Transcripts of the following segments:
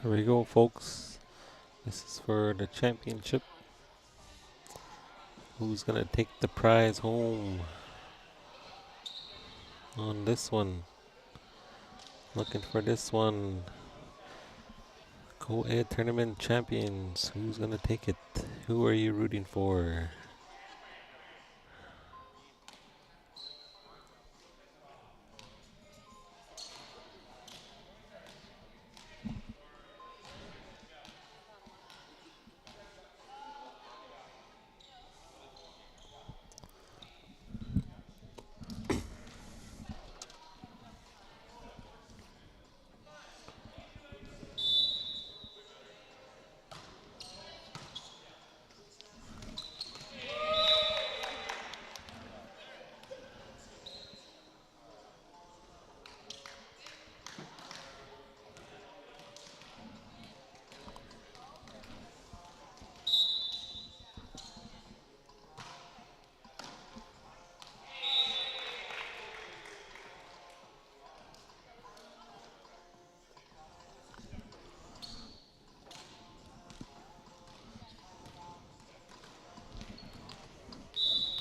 Here we go, folks. This is for the championship. Who's gonna take the prize home on this one? Looking for this one. Co-ed tournament champions. Who's gonna take it? Who are you rooting for?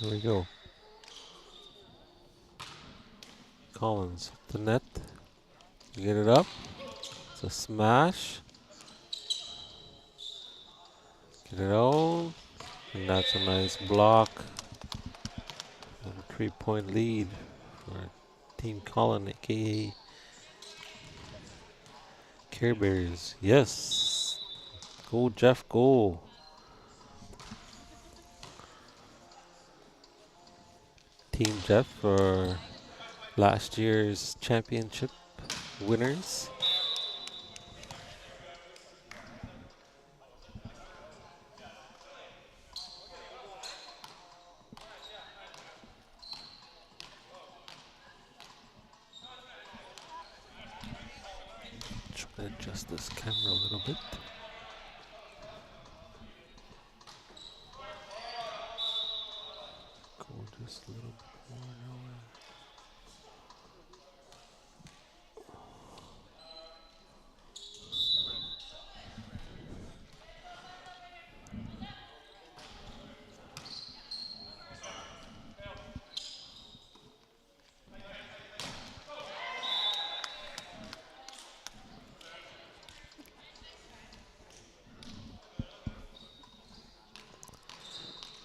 Here we go. Collins, the net. Get it up. It's a smash. Get it out. And that's a nice block. And a 3-point lead for Team Colin, aka Care Bears. Yes. Go, Jeff, go. Team Jeff for last year's championship winners. Try to adjust this camera a little bit. Go just a little bit more now.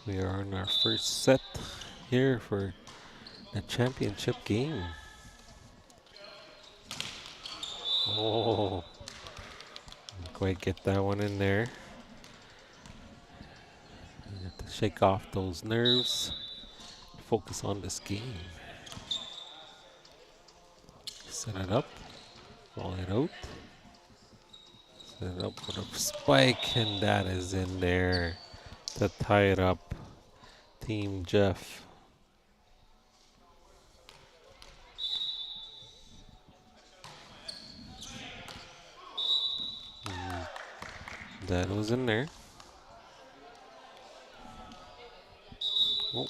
We are in our first set here for the championship game. Oh, didn't quite get that one in there. You have to shake off those nerves, focus on this game. Set it up, roll it out. Set it up with a spike, and that is in there to tie it up. Team Jeff. That was in there. Oh.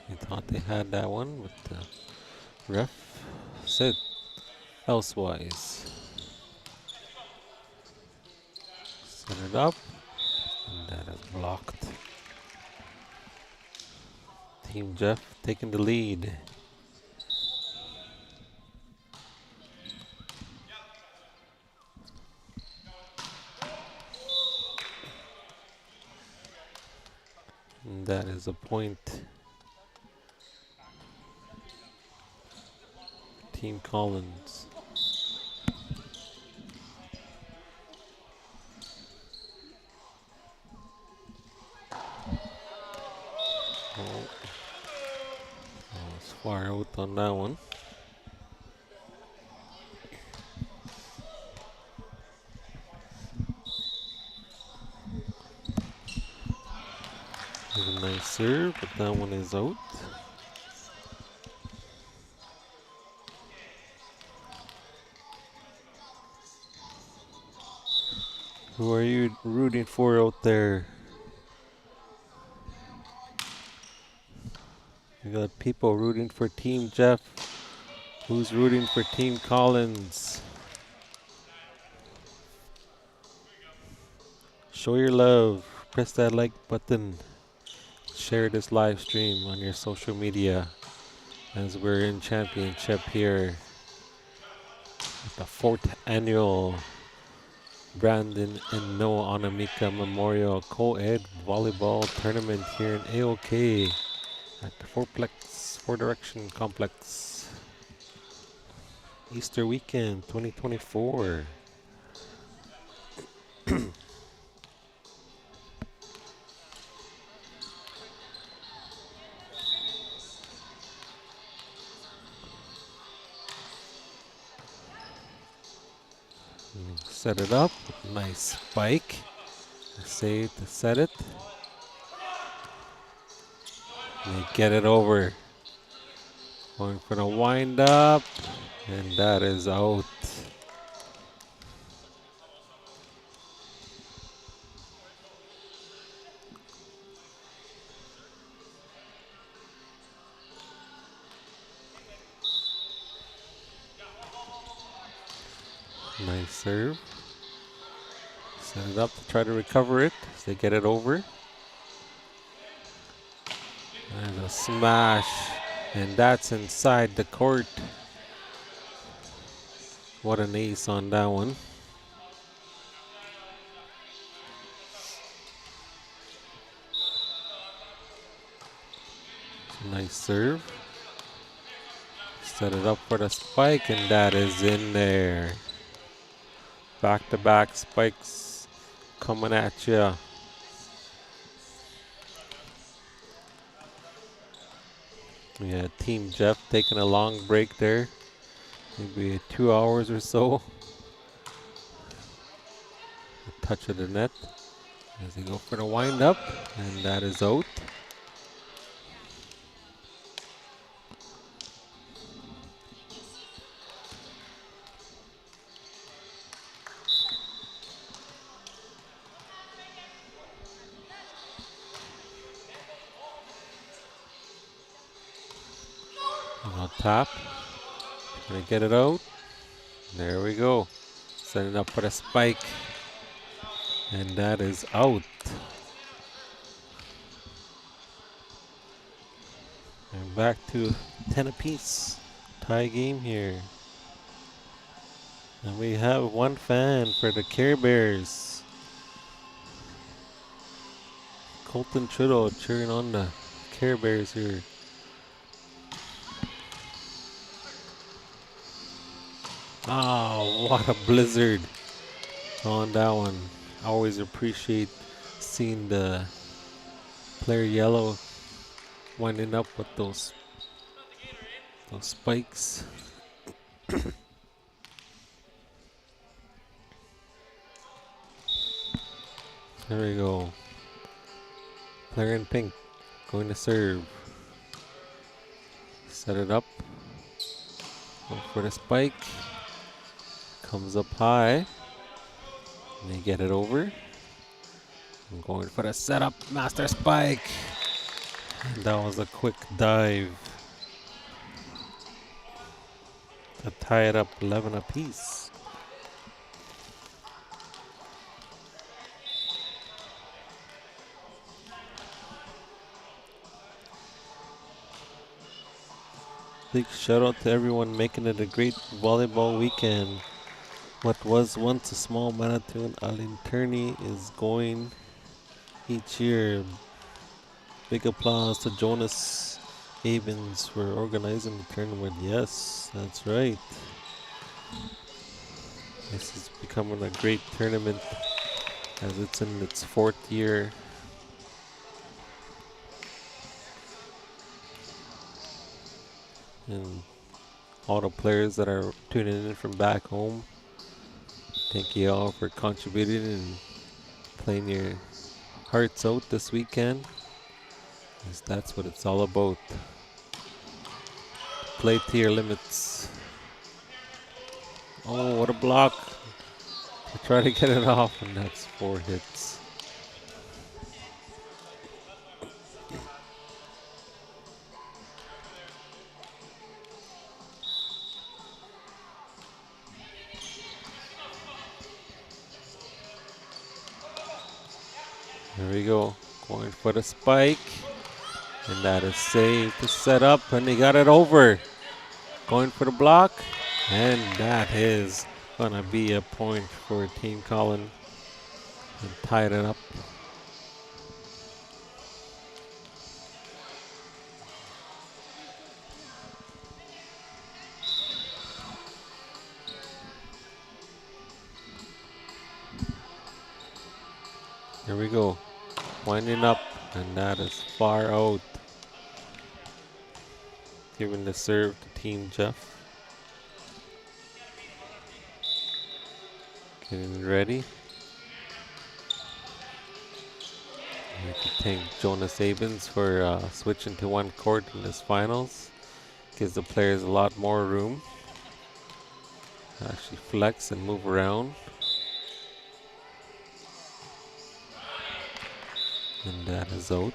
I thought they had that one, but the ref said elsewise. Set it up, and that is blocked. Team Jeff taking the lead. And that is a point. Team Collins. Oh, I was far out on that one. There's a nice serve, but that one is out. Who are you rooting for out there? We got people rooting for Team Jeff. Who's rooting for Team Collins? Show your love. Press that like button. Share this live stream on your social media as we're in championship here at the 4th annual Brandon and Noah Anamika Memorial Co-Ed Volleyball Tournament here in AOK at the Four Direction Complex. Easter weekend 2024. Set it up. Nice spike. Save to set it. They get it over. Going for the wind up. And that is out. Nice serve. Set it up to try to recover it as they get it over. And a smash. And that's inside the court. What an ace on that one. Nice serve. Set it up for the spike, and that is in there. Back-to-back spikes coming at you. Yeah, Team Jeff taking a long break there. Maybe 2 hours or so. A touch of the net as they go for the wind up, and that is out. And I'll tap. Gonna get it out. There we go. Setting up for the spike. And that is out. And back to 10 apiece. Tie game here. And we have one fan for the Care Bears. Colton Trudeau cheering on the Care Bears here. Oh, what a blizzard on that one. I always appreciate seeing the player yellow winding up with those spikes. There we go. Player in pink going to serve. Set it up. Go for the spike. Comes up high. And they get it over. I'm going for the setup. Master spike. And that was a quick dive to tie it up 11 apiece. Big shout out to everyone making it a great volleyball weekend. What was once a small Manitoulin Alinterni is going each year. Big applause to Jonas Avens for organizing the tournament. Yes, that's right. This is becoming a great tournament as it's in its 4th year. And all the players that are tuning in from back home, thank you all for contributing and playing your hearts out this weekend, because that's what it's all about. Play to your limits. Oh, what a block. To try to get it off, and that's 4 hits. we go. Going for the spike. And that is safe to set up. And he got it over. Going for the block. And that is going to be a point for Team Colin. And tied it up. Here we go. Winding up. And that is far out. Giving the serve to Team Jeff. Getting ready. I'd like to thank Jonas Abens for switching to one court in this finals. Gives the players a lot more room to actually flex and move around. And that is out.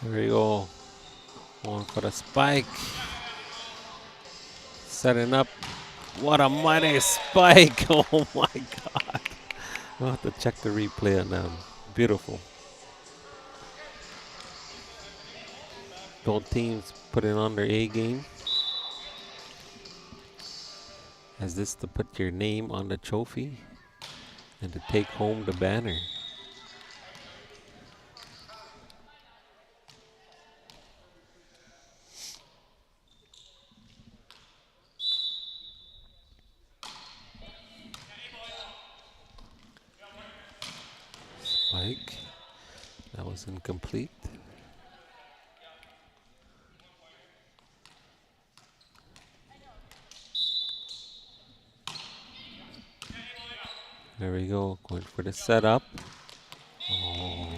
There we go. Going for the spike. Setting up. What a mighty spike. Oh my god. I'll have to check the replay on that. Beautiful. Both teams putting on their A game. As this to put your name on the trophy and to take home the banner. Spike. That was incomplete. There we go. Going for the setup. Oh.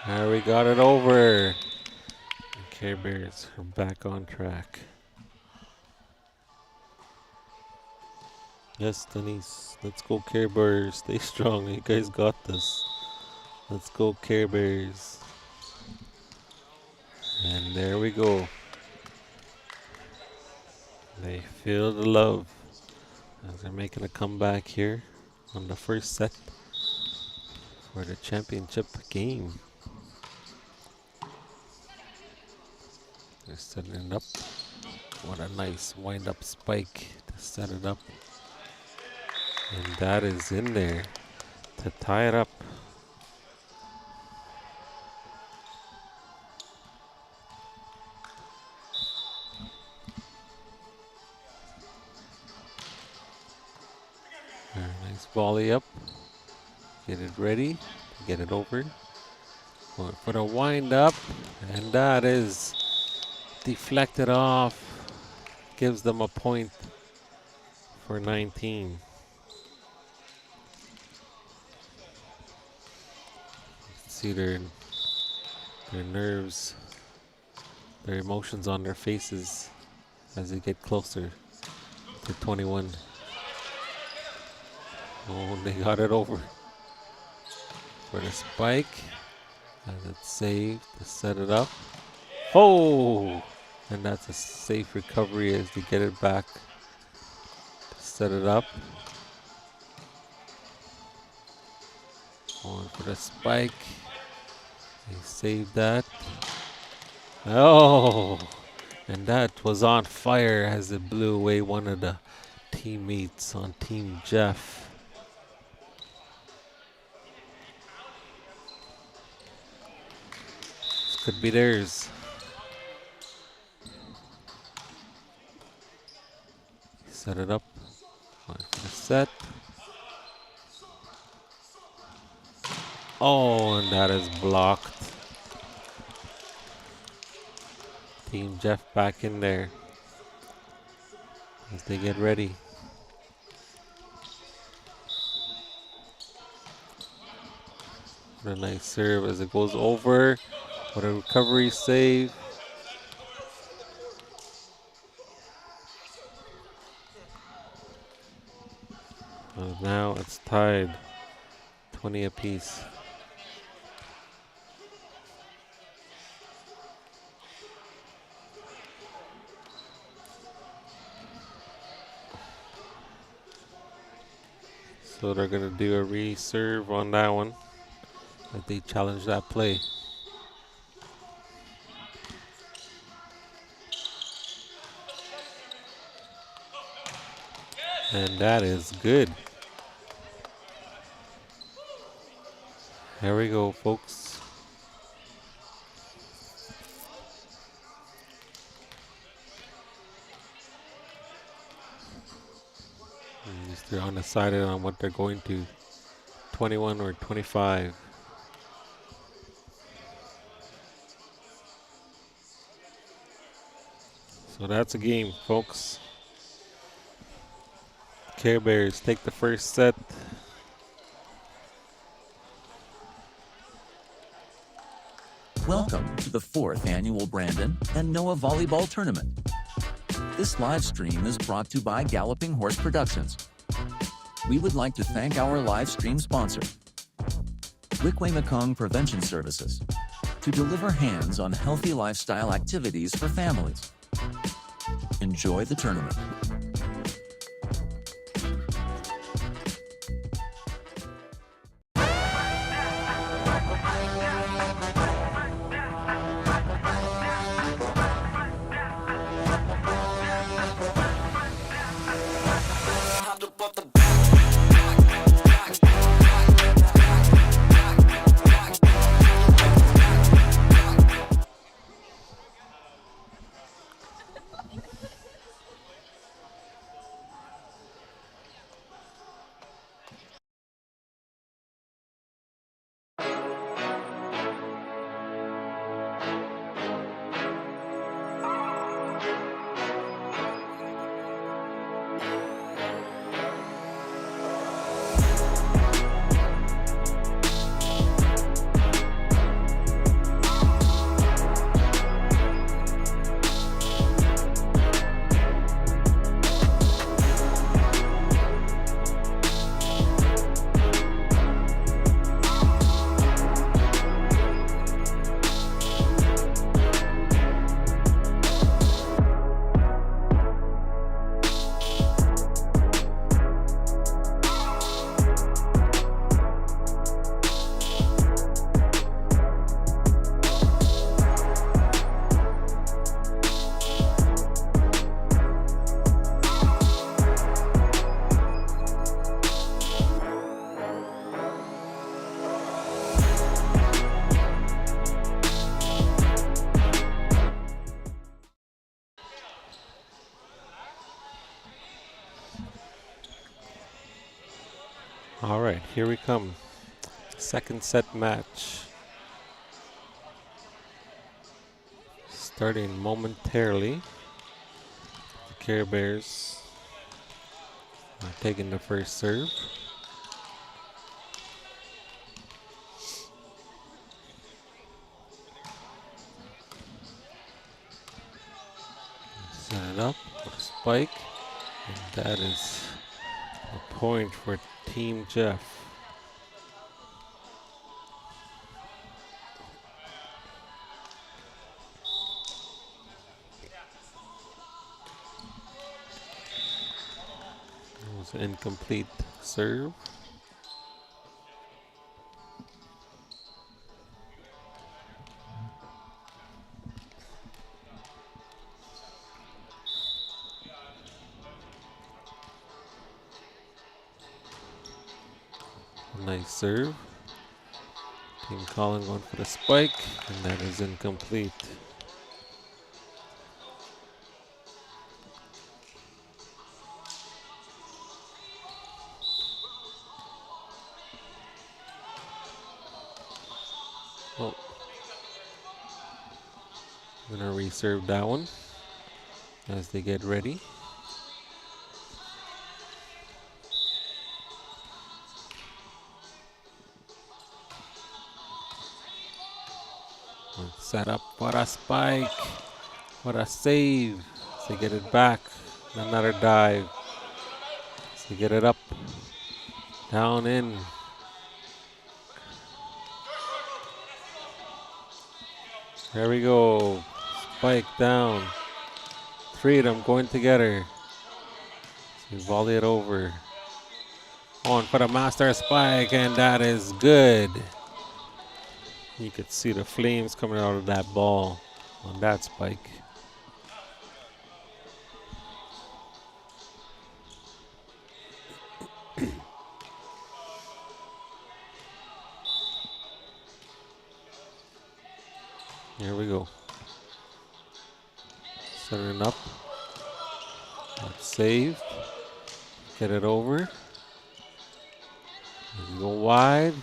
There we got it over. Care Bears are back on track. Yes, Denise. Let's go Care Bears. Stay strong. You guys got this. Let's go Care Bears. And there we go. They feel the love as they're making a comeback here on the first set for the championship game. They're setting it up. What a nice wind-up spike to set it up. And that is in there to tie it up. Nice volley up. Get it ready. Get it over. Going for the wind up. And that is deflected off. Gives them a point for 19. See their nerves, their emotions on their faces as they get closer to 21. Oh, they got it over for the spike. As it's saved to set it up. Oh! And that's a safe recovery as they get it back to set it up. Going for the spike. They saved that. Oh! And that was on fire as it blew away one of the teammates on Team Jeff. This could be theirs. Set it up. Going for the set. Oh, and that is blocked. Team Jeff back in there. as they get ready. What a nice serve as it goes over. What a recovery save. Now it's tied, 20 apiece. So they're going to do a reserve on that one as they challenge that play. And that is good. Here we go, folks. They're undecided on what they're going to, 21 or 25. So that's a game, folks. Care Bears take the first set. Welcome to the 4th annual Brandon and Noah Volleyball Tournament. This live stream is brought to you by Galloping Horse Productions. We would like to thank our live stream sponsor, Wikway-Mekong Prevention Services, to deliver hands-on healthy lifestyle activities for families. Enjoy the tournament. All right, here we come. Second set match. Starting momentarily. The Care Bears are taking the first serve. Set it up with a spike. And that is a point for Team Jeff. It was an incomplete serve. Nice serve. Team Colin going for the spike, and that is incomplete. Oh, I'm gonna reserve that one as they get ready. Set up for a spike. What a save. So get it back. Another dive. So get it up. Down in. There we go. Spike down. Three of them going together. So volley it over. On for the master spike, and that is good. You could see the flames coming out of that ball on that spike. Here we go. Setting up. That's saved. Get it over. You go wide.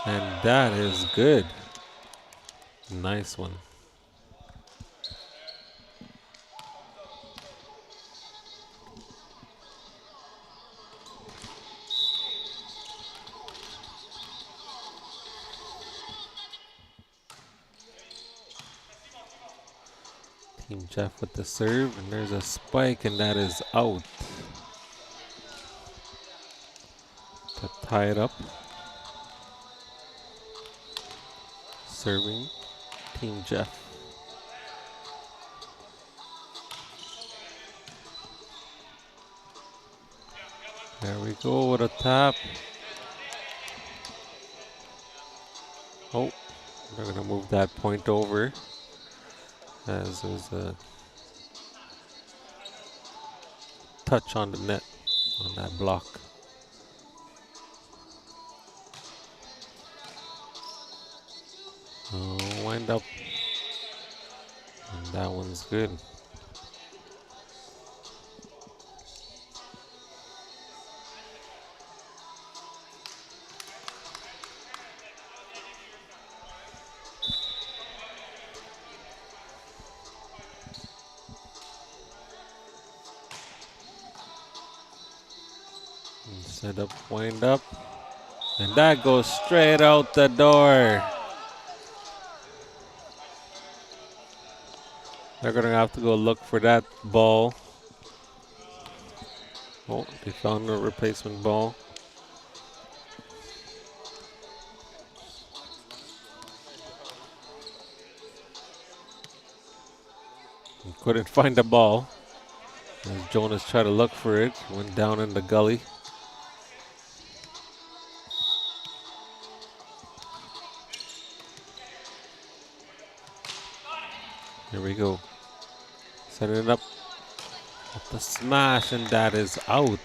And that is good. Nice one. Team Jeff with the serve. And there's a spike, and that is out. To tie it up. Serving Team Jeff. There we go with a tap. Oh, they're going to move that point over as there's a touch on the net on that block. Wind up. And that one's good. And set up, wind up. And that goes straight out the door. They're going to have to go look for that ball. Oh, they found a replacement ball. Couldn't find the ball. As Jonas tried to look for it, went down in the gully. Here we go. Setting it up with the smash, and that is out.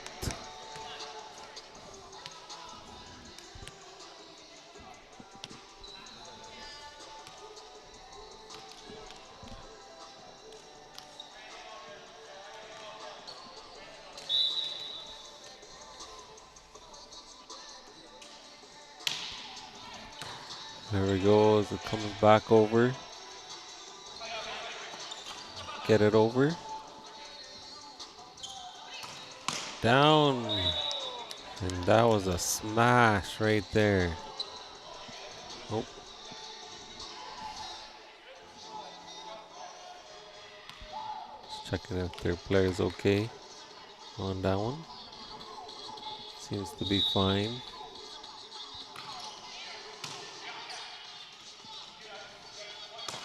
There we go, as it comes back over. Get it over. Down. And that was a smash right there. Oh. Just checking if their player's okay on that one. Seems to be fine.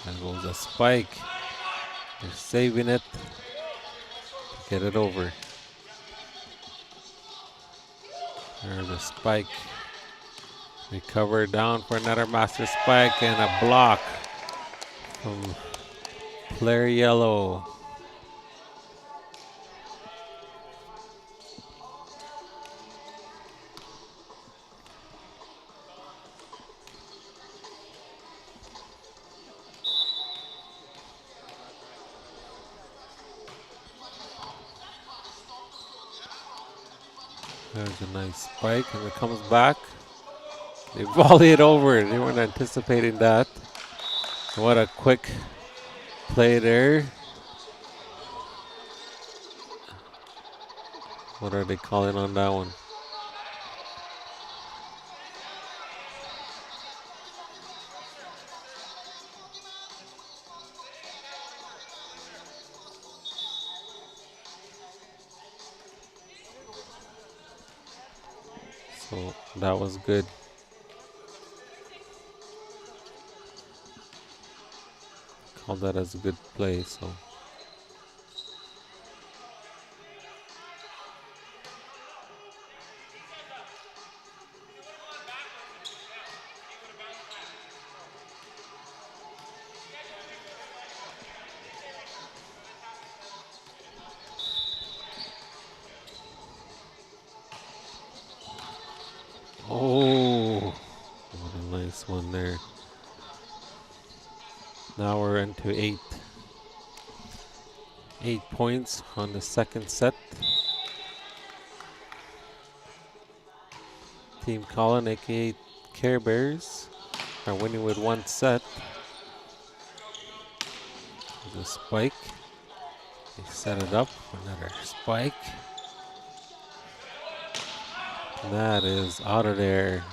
There goes a spike. They're saving it. Get it over. There's a spike. Recover down for another master spike and a block from player yellow. There's a nice spike, and it comes back. They volley it over. They weren't anticipating that. What a quick play there. What are they calling on that one? So that was good. Call that as a good play. So oh, what a nice one there. Now we're into 8 points on the second set. Team Colin, aka Care Bears, are winning with 1 set. There's a spike. They set it up. Another spike. That is out of there.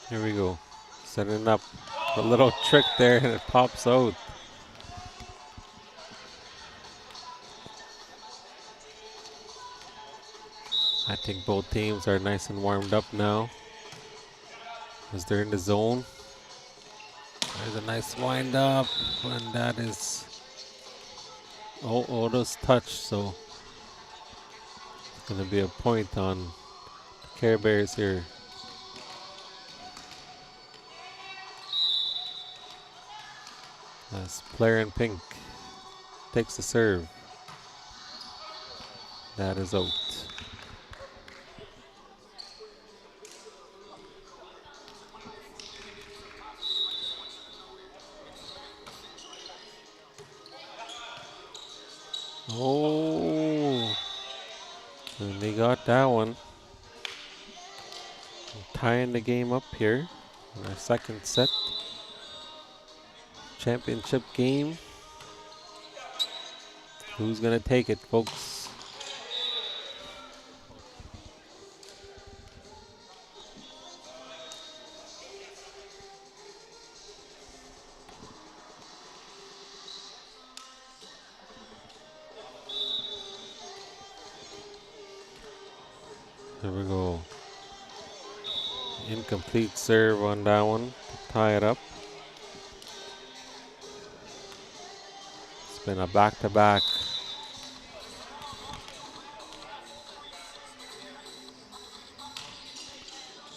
Here we go. Setting up a little trick there and it pops out. I think both teams are nice and warmed up now as they're in the zone. There's a nice wind up, and that is Odo's touch, so it's gonna be a point on the Care Bears here. As player in pink takes the serve. That is out. Oh, and they got that one. Tying the game up here in our second set. Championship game. Who's gonna take it, folks? Here we go. Incomplete serve on that one to tie it up. It's been a back-to-back.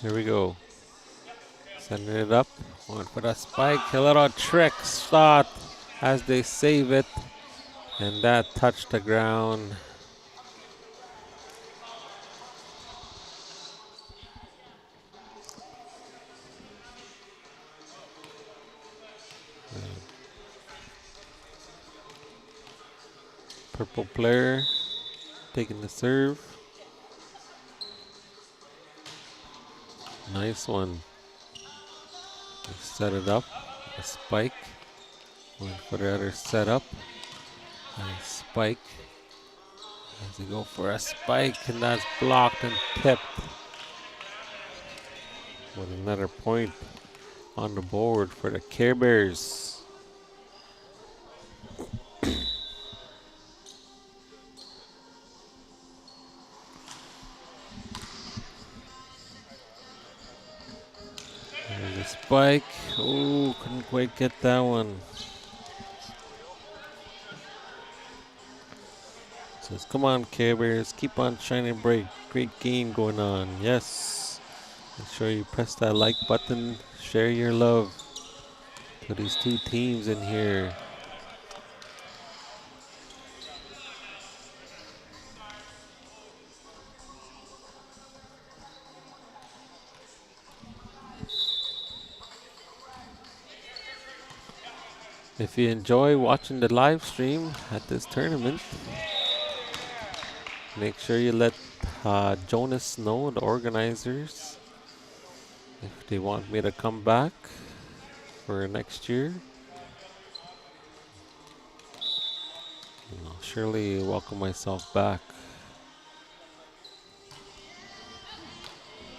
Here we go. Sending it up. Going for the spike. A little trick shot as they save it. And that touched the ground. Purple player taking the serve. Nice one. They set it up. A spike. Going for the other setup. Nice spike. As they go for a spike, and that's blocked and tipped. With another point on the board for the Care Bears. There's a spike. Oh, couldn't quite get that one. Says, come on, Care Bears, keep on shining bright. Great game going on. Yes. Make sure you press that like button. Share your love to these two teams in here. If you enjoy watching the live stream at this tournament, make sure you let Jonas know, the organizers, if they want me to come back for next year. And I'll surely welcome myself back.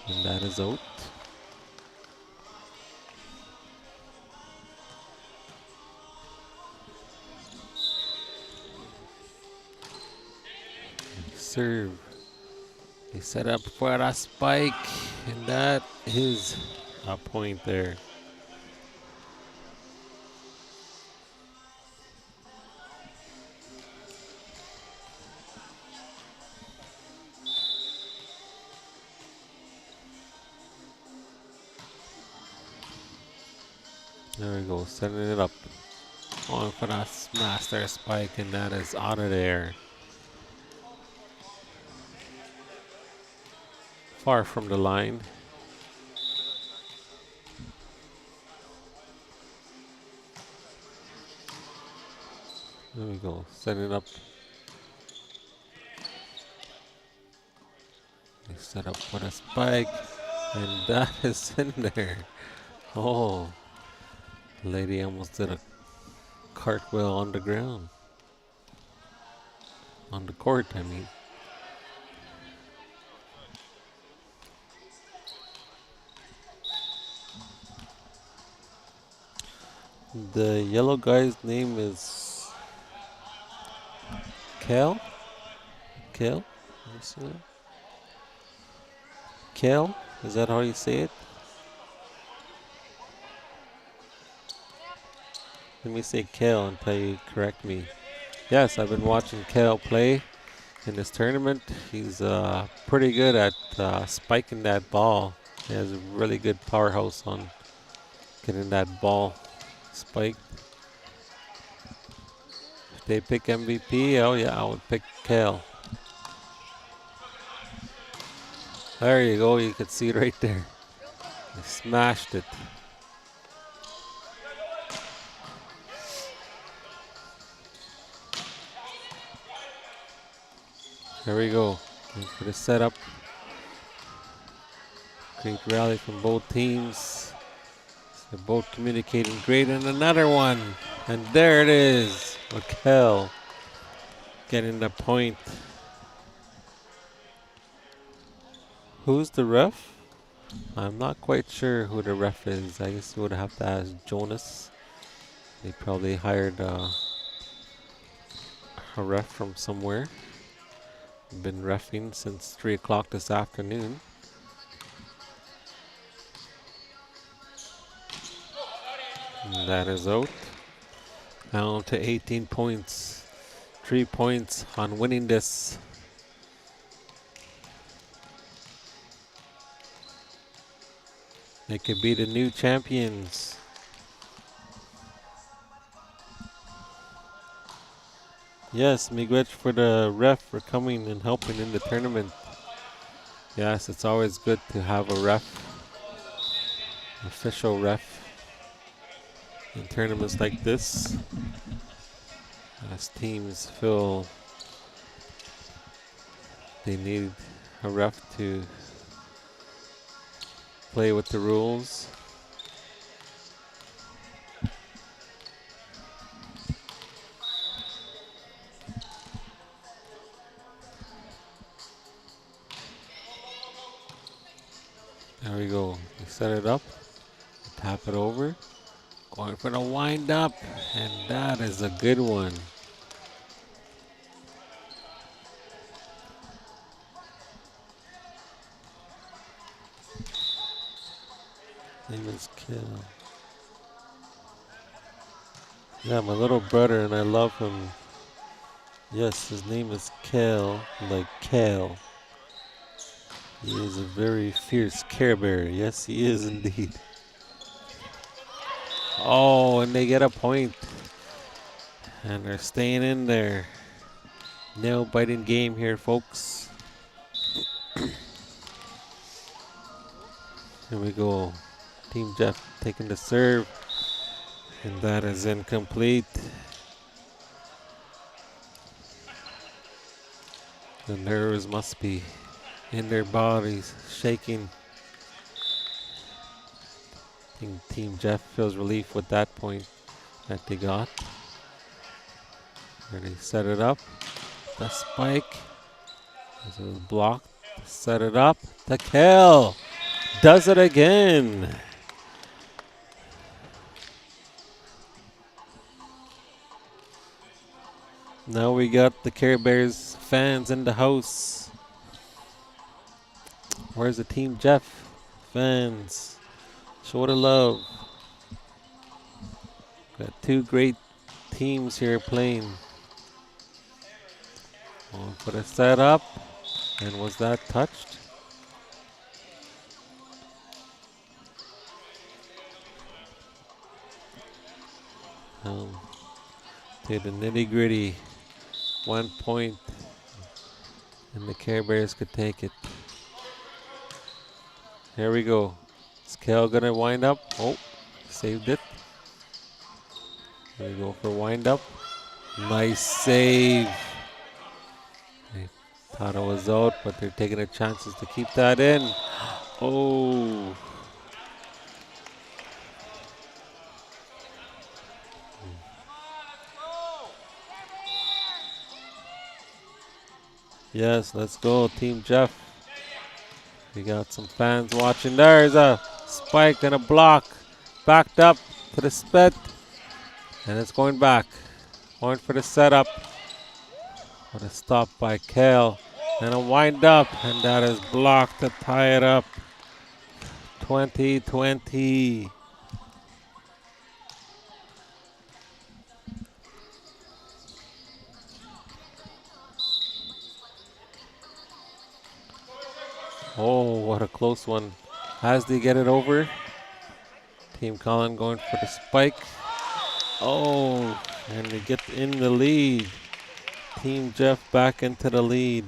And that is out. Serve. They set up for a spike, and that is a point there. There we go, setting it up. Going for that master spike, and that is out of there. Far from the line. There we go, setting it up. They set up for the spike, and that is in there. Oh, lady almost did a cartwheel on the ground. On the court, I mean. The yellow guy's name is Kel? Kel? Kel? Is that how you say it? Let me say Kel until you correct me. Yes, I've been watching Kel play in this tournament. He's pretty good at spiking that ball. He has a really good powerhouse on getting that ball spiked. If they pick MVP, oh yeah, I would pick Kel. There you go, you can see it right there. He smashed it. There we go. For the setup. Great rally from both teams. They're both communicating great. And another one. And there it is. Raquel getting the point. Who's the ref? I'm not quite sure who the ref is. I guess you would have to ask Jonas. They probably hired a ref from somewhere. Been reffing since 3 o'clock this afternoon. And that is out. Down to 18 points. 3 points on winning this. They could be the new champions. Yes, miigwech for the ref for coming and helping in the tournament. Yes, it's always good to have a ref, official ref, in tournaments like this. As teams feel they need a ref to play with the rules. There we go. We set it up, tap it over, going for the wind up, and that is a good one. Name is Kel. Yeah, my little brother, and I love him. Yes, his name is Kel, like Kale. He is a very fierce Care Bear. Yes, he is indeed. Oh, and they get a point. And they're staying in there. Nail biting game here, folks. Here we go. Team Jeff taking the serve. And that is incomplete. The nerves must be in their bodies, shaking. I think Team Jeff feels relief with that point that they got. Where they set it up. The spike. As it was blocked. Set it up. The kill. does it again. Now we got the Care Bears fans in the house. Where's the Team Jeff fans? Show the love. Got two great teams here playing. Going for the setup. And was that touched? To the nitty gritty. 1 point. And the Care Bears could take it. Here we go. Is Kel gonna wind up? Oh, saved it. Here we go for wind up. Nice save. They thought it was out, but they're taking their chances to keep that in. Oh. Yes, let's go, Team Jeff. We got some fans watching. There's a spike and a block. Backed up to the spit. And it's going back. Going for the setup. What a stop by Kale. And a wind up. And that is blocked to tie it up. 20-20. Oh, what a close one. Has they get it over? Team Colin going for the spike. Oh, and they get in the lead. Team Jeff back into the lead.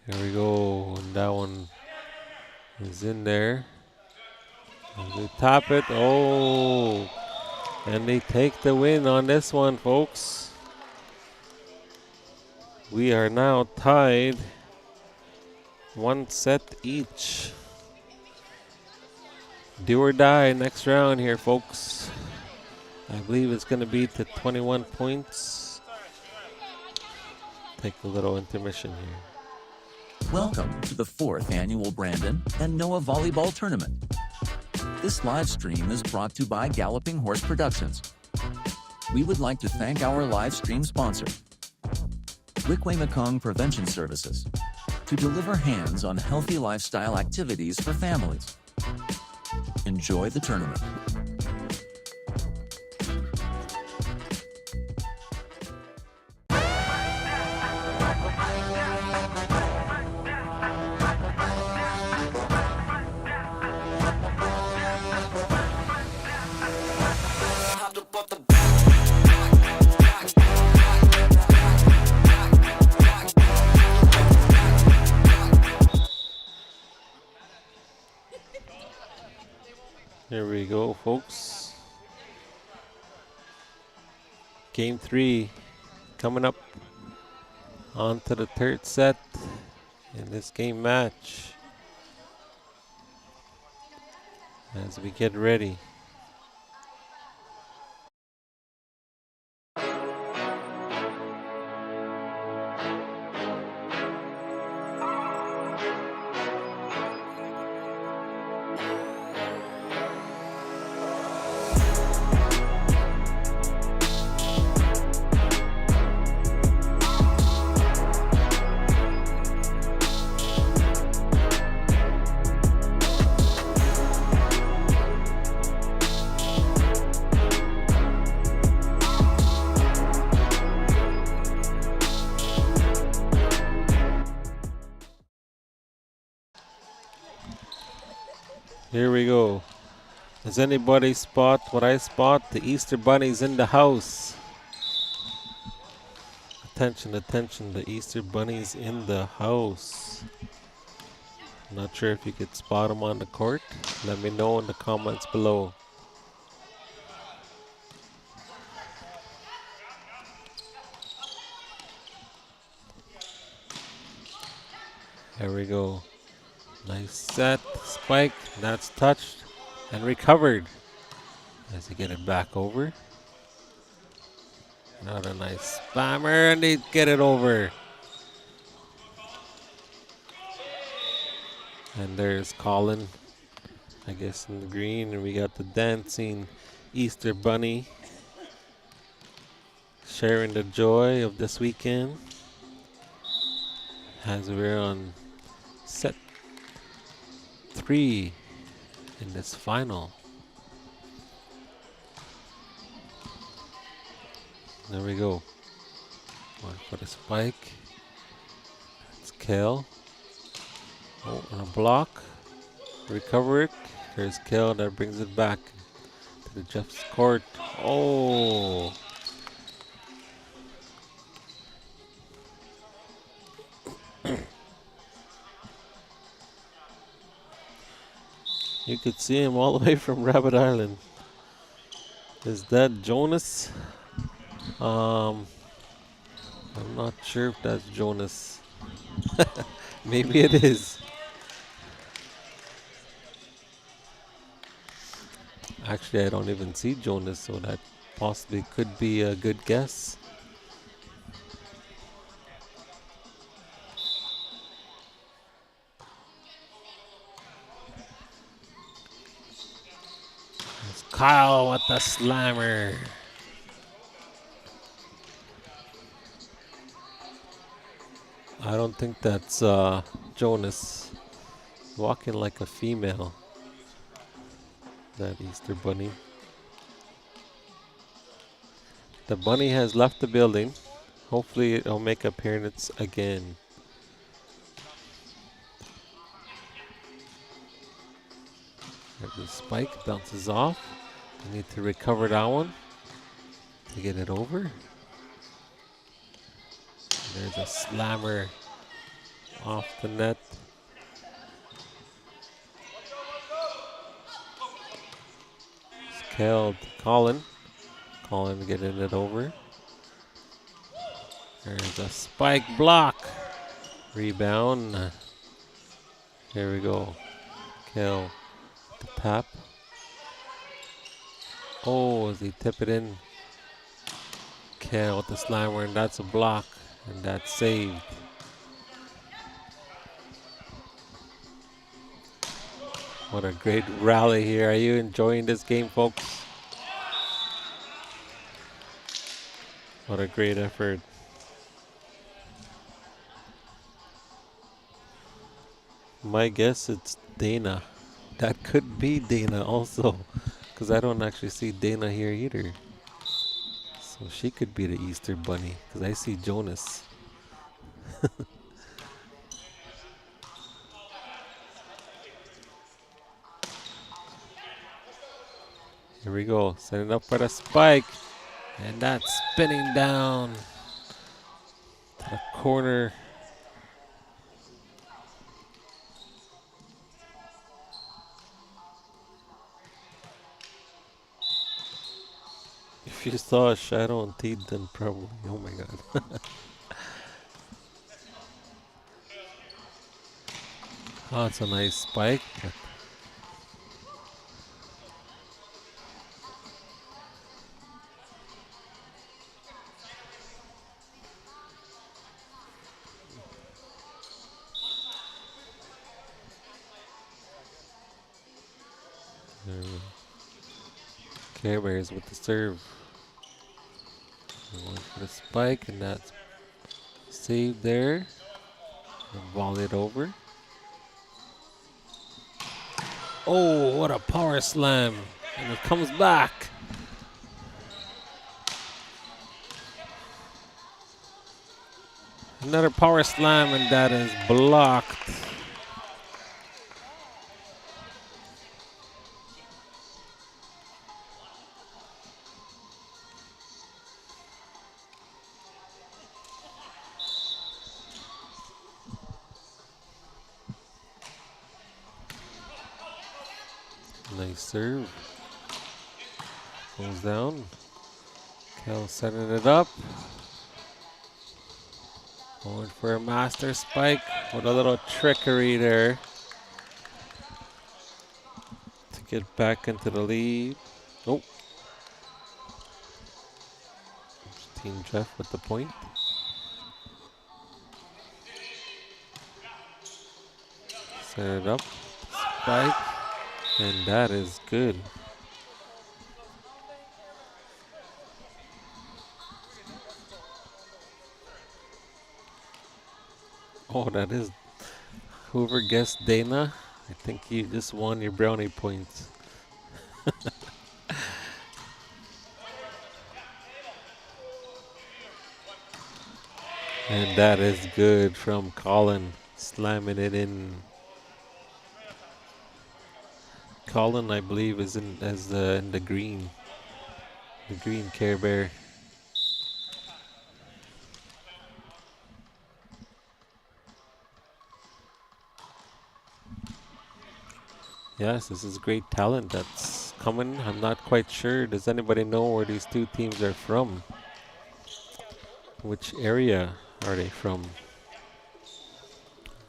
Here we go. And that one is in there. And they tap it. Oh, and they take the win on this one, folks. We are now tied. 1 set each. Do or die next round here, folks. I believe it's going to be to 21 points. Take a little intermission here. Welcome to the 4th annual Brandon and Noah Volleyball Tournament. This live stream is brought to you by Galloping Horse Productions. We would like to thank our live stream sponsor, Wickway-Mekong Prevention Services, to deliver hands-on healthy lifestyle activities for families. Enjoy the tournament. Here we go, folks. Game 3 coming up on to the 3rd set in this game match as we get ready. Here we go. Does anybody spot what I spot? The Easter Bunny's in the house. Attention, attention, the Easter Bunny's in the house. Not sure if you could spot him on the court. Let me know in the comments below. There we go. Nice set, spike, that's touched and recovered as he get it back over. Another nice spammer, and they get it over. And there's Colin, I guess, in the green. And we got the dancing Easter Bunny sharing the joy of this weekend as we're on set 3 in this final. There we go. One for the spike. It's Kale. Oh, and a block. Recover it. There's Kale that brings it back to the Jeff's court. Oh! You could see him all the way from Rabbit Island. Is that Jonas? I'm not sure if that's Jonas. Maybe it is. Actually, I don't even see Jonas, so that possibly could be a good guess. It's Kyle with the slammer. I don't think that's Jonas. Walking like a female. That Easter bunny. The bunny has left the building. Hopefully it'll make appearance again. The spike bounces off. We need to recover that one to get it over. There's a slammer off the net. It's killed Colin. Colin getting it over. There's a spike block. Rebound. Here we go. Kill the tap. Oh, as he tip it in. Kill with the slammer, and that's a block. And that's saved. What a great rally here. Are you enjoying this game, folks? What a great effort. My guess it's Dana. That could be Dana also, because I don't actually see Dana here either. So she could be the Easter Bunny, because I see Jonas. Here we go, setting up for the spike. And that's spinning down to the corner. If you saw a shadow on teeth, then probably, oh my god. Oh, it's a nice spike. Care Bears with the serve. One for the spike, and that's saved there. And volley it over. Oh, what a power slam. And it comes back. Another power slam, and that is blocked. Nice serve. Goes down. Kel setting it up. Going for a master spike with a little trickery there to get back into the lead. Oh. Team Jeff with the point. Set it up. Spike. And that is good. Oh, that is. Whoever guessed Dana, I think you just won your brownie points. And that is good from Colin, slamming it in. Colin, I believe, is in the green Care Bear. Yes, this is great talent that's coming. I'm not quite sure. Does anybody know where these two teams are from? Which area are they from?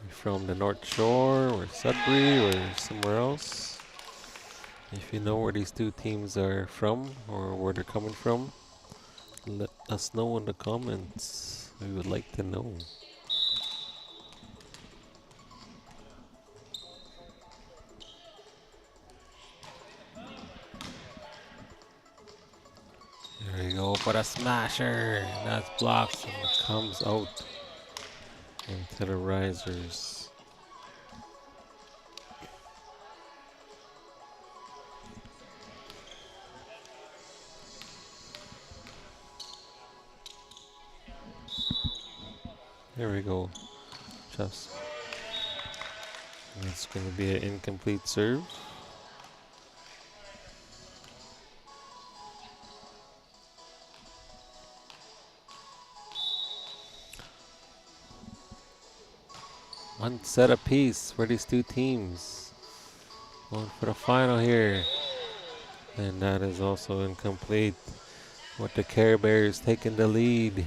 From the North Shore or Sudbury or somewhere else? If you know where these two teams are from or where they're coming from, let us know in the comments. We would like to know. There you go for the smasher. That's blocked and it comes out into the risers. There we go. Just it's going to be an incomplete serve. One set apiece for these two teams. Going for the final here. And that is also incomplete. With the Care Bears taking the lead.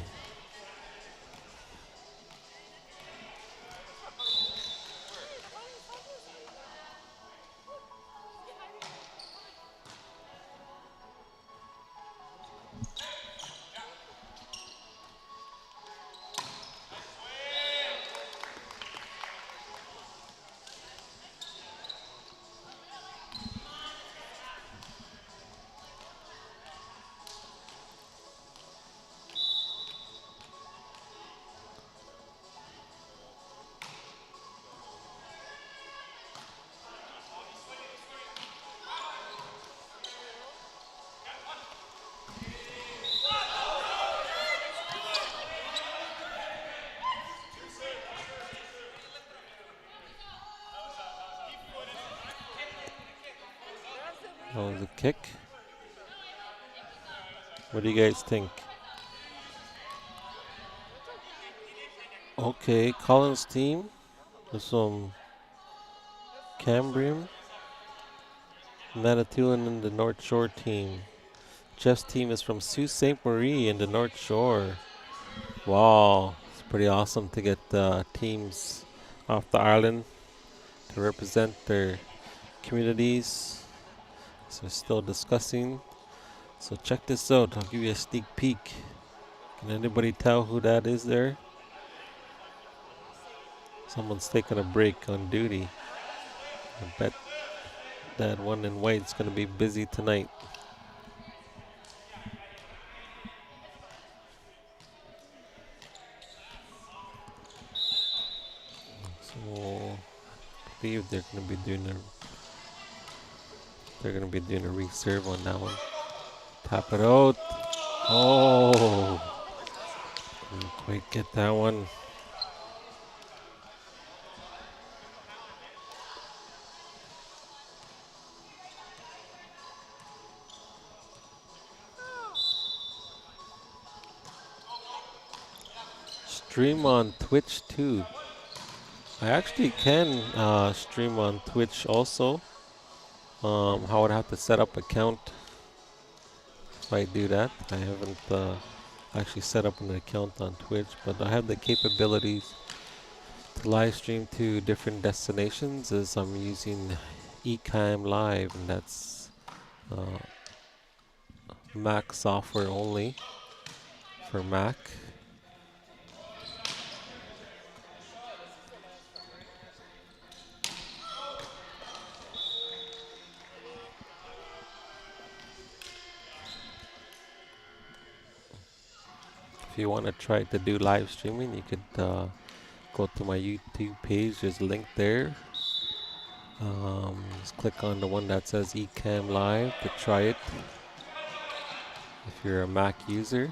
That was a kick. What do you guys think? Okay, Colin's team is from Cambrian, Manitoulin, and the North Shore team. Jeff's team is from Sault Ste. Marie in the North Shore. Wow, it's pretty awesome to get teams off the island to represent their communities. So we're still discussing. So check this out. I'll give you a sneak peek. Can anybody tell who that is there? Someone's taking a break on duty. I bet that one in white's gonna be busy tonight. So I believe they're gonna be doing a reserve on that one. Tap it out. Oh, couldn't quite get that one. Stream on Twitch too. I actually can stream on Twitch also. How would I have to set up account if I do that? I haven't actually set up an account on Twitch, but I have the capabilities to live stream to different destinations as I'm using Ecamm Live, and that's Mac software only for Mac. If you want to try to do live streaming, you could go to my YouTube page. There's a link there. Just click on the one that says Ecamm Live to try it if you're a Mac user.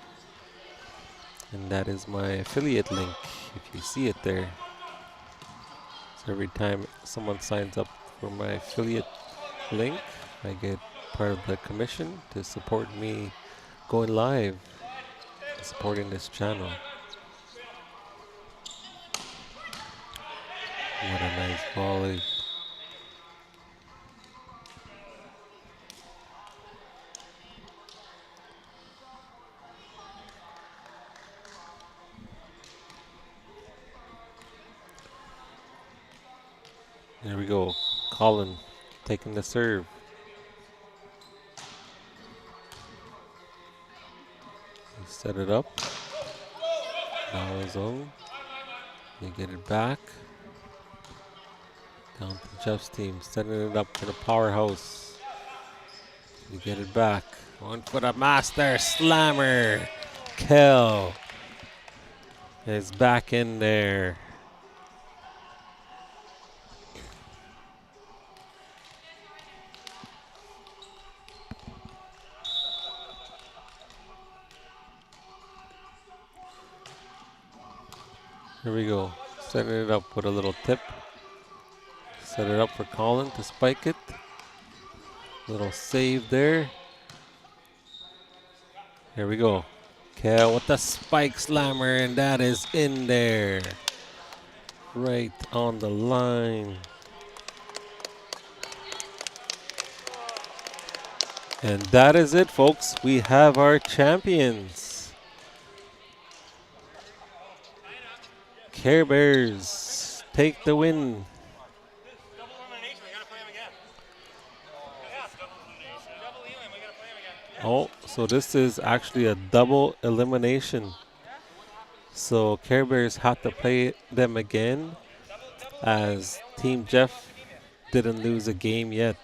And that is my affiliate link if you see it there. So every time someone signs up for my affiliate link, I get part of the commission to support me going live, supporting this channel. What a nice volley. There we go. Colin taking the serve. He set it up. Now his own. They get it back. Down to Jeff's team, setting it up for the powerhouse. They get it back. One for the master slammer. Kel is back in there. Here we go. Setting it up with a little tip. Set it up for Colin to spike it. Little save there. Here we go. Kel with the spike slammer, and that is in there. Right on the line. And that is it, folks. We have our champions. Care Bears take the win. Oh, so this is actually a double elimination. So Care Bears have to play them again, as Team Jeff didn't lose a game yet.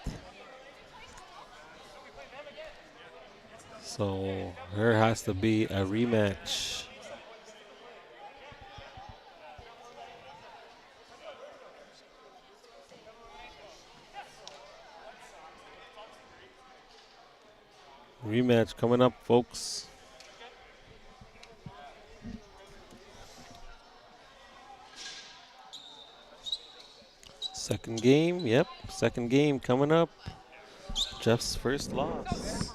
So there has to be a rematch. Rematch coming up, folks. Second game, yep. Second game coming up. Jeff's first loss.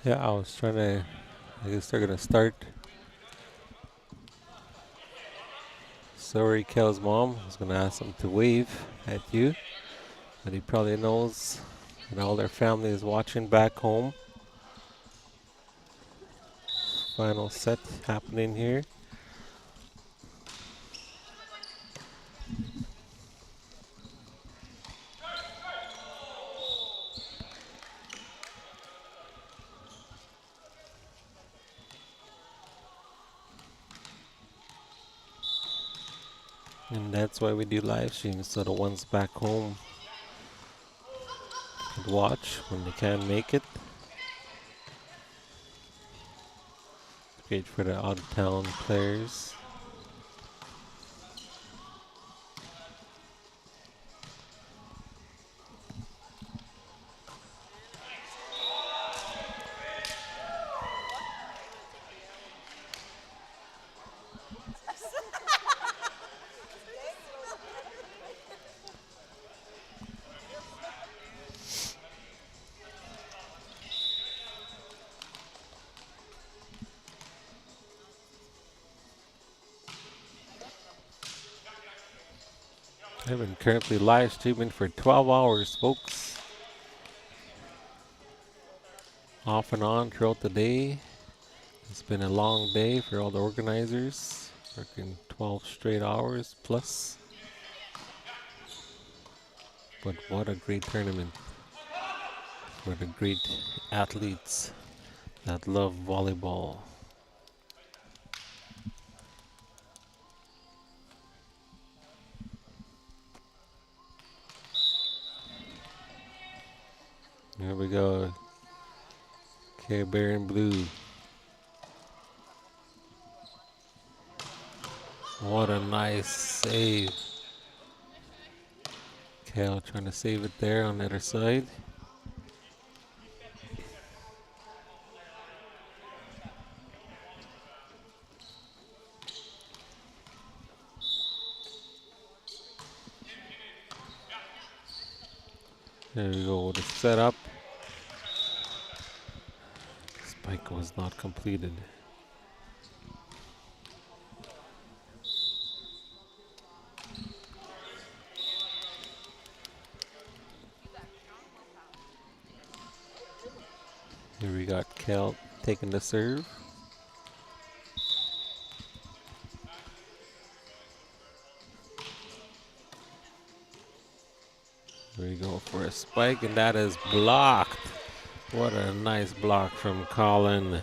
Yeah, I was trying to. I guess they're gonna start. Sorry, Kel's mom. I was gonna ask him to wave at you, but he probably knows that all their family is watching back home. Final set happening here. And that's why we do live streams, so the ones back home could watch when they can't make it. Great for the out of town players. I've been currently live streaming for 12 hours, folks. Off and on throughout the day. It's been a long day for all the organizers, working 12 straight hours plus. But what a great tournament for the great athletes that love volleyball. Here we go. Care Bear in blue. What a nice save. Kale trying to save it there on the other side. There we go with the setup. Spike was not completed. Here we got Kel taking the serve. Here we go for a spike, and that is blocked. What a nice block from Colin.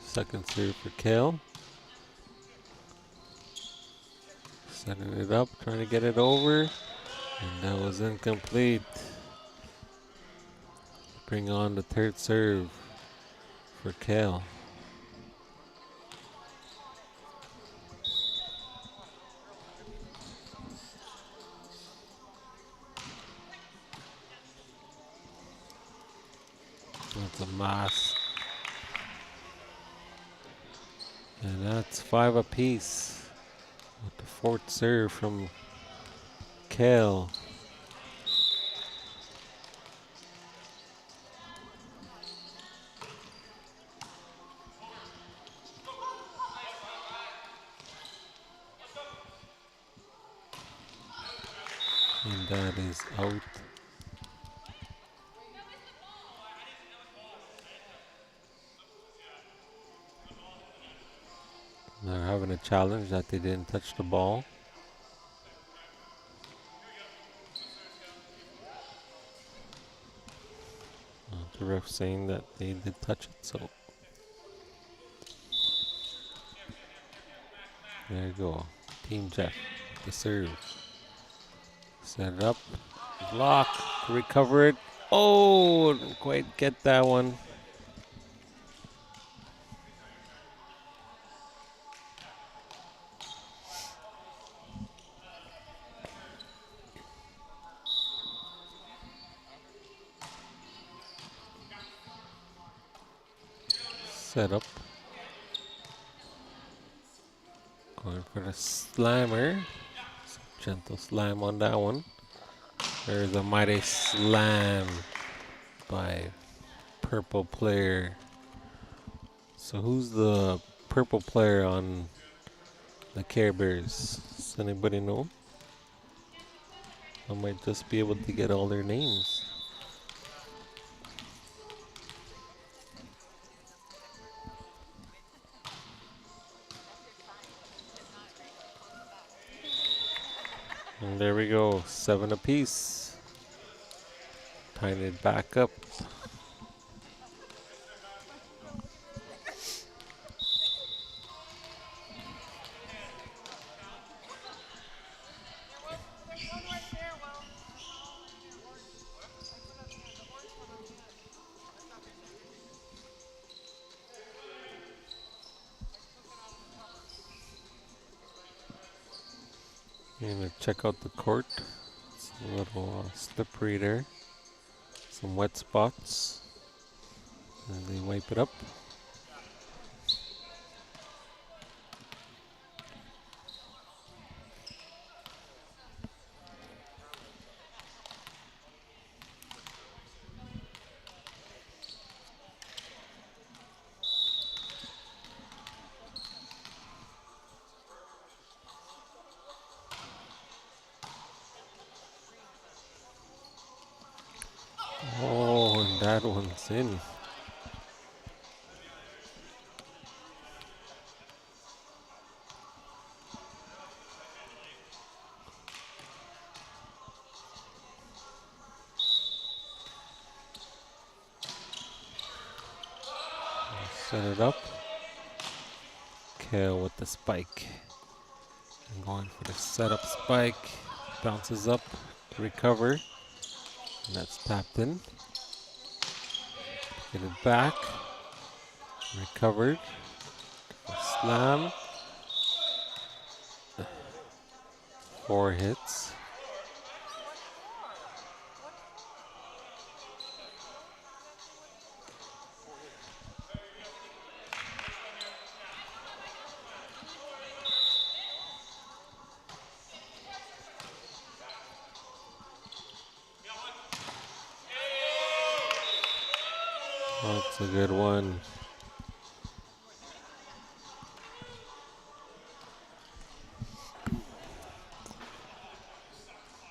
Second serve for Kel. Setting it up, trying to get it over. And that was incomplete. Bring on the third serve for Kel. That's a mass. And that's 5 apiece. With the fourth serve from Kel. And that is out. They're having a challenge that they didn't touch the ball. The ref saying that they did touch it, so there you go. Team Jeff, the serve. Set it up. Block. Recover it. Oh, didn't quite get that one. Set up. Going for the slammer. Gentle slam on that one. There's a mighty slam by purple player. So who's the purple player on the Care Bears? Does anybody know? I might just be able to get all their names. And there we go, 7 apiece. Tying it back up. I'm gonna check out the court. It's a little slippery there. Some wet spots. And they wipe it up. Oh, and that one's in. Set it up. Kale with the spike. And going for the setup spike. Bounces up to recover. And that's tapped in. Get it back. Recovered. Slam. 4 hits. That's a good one.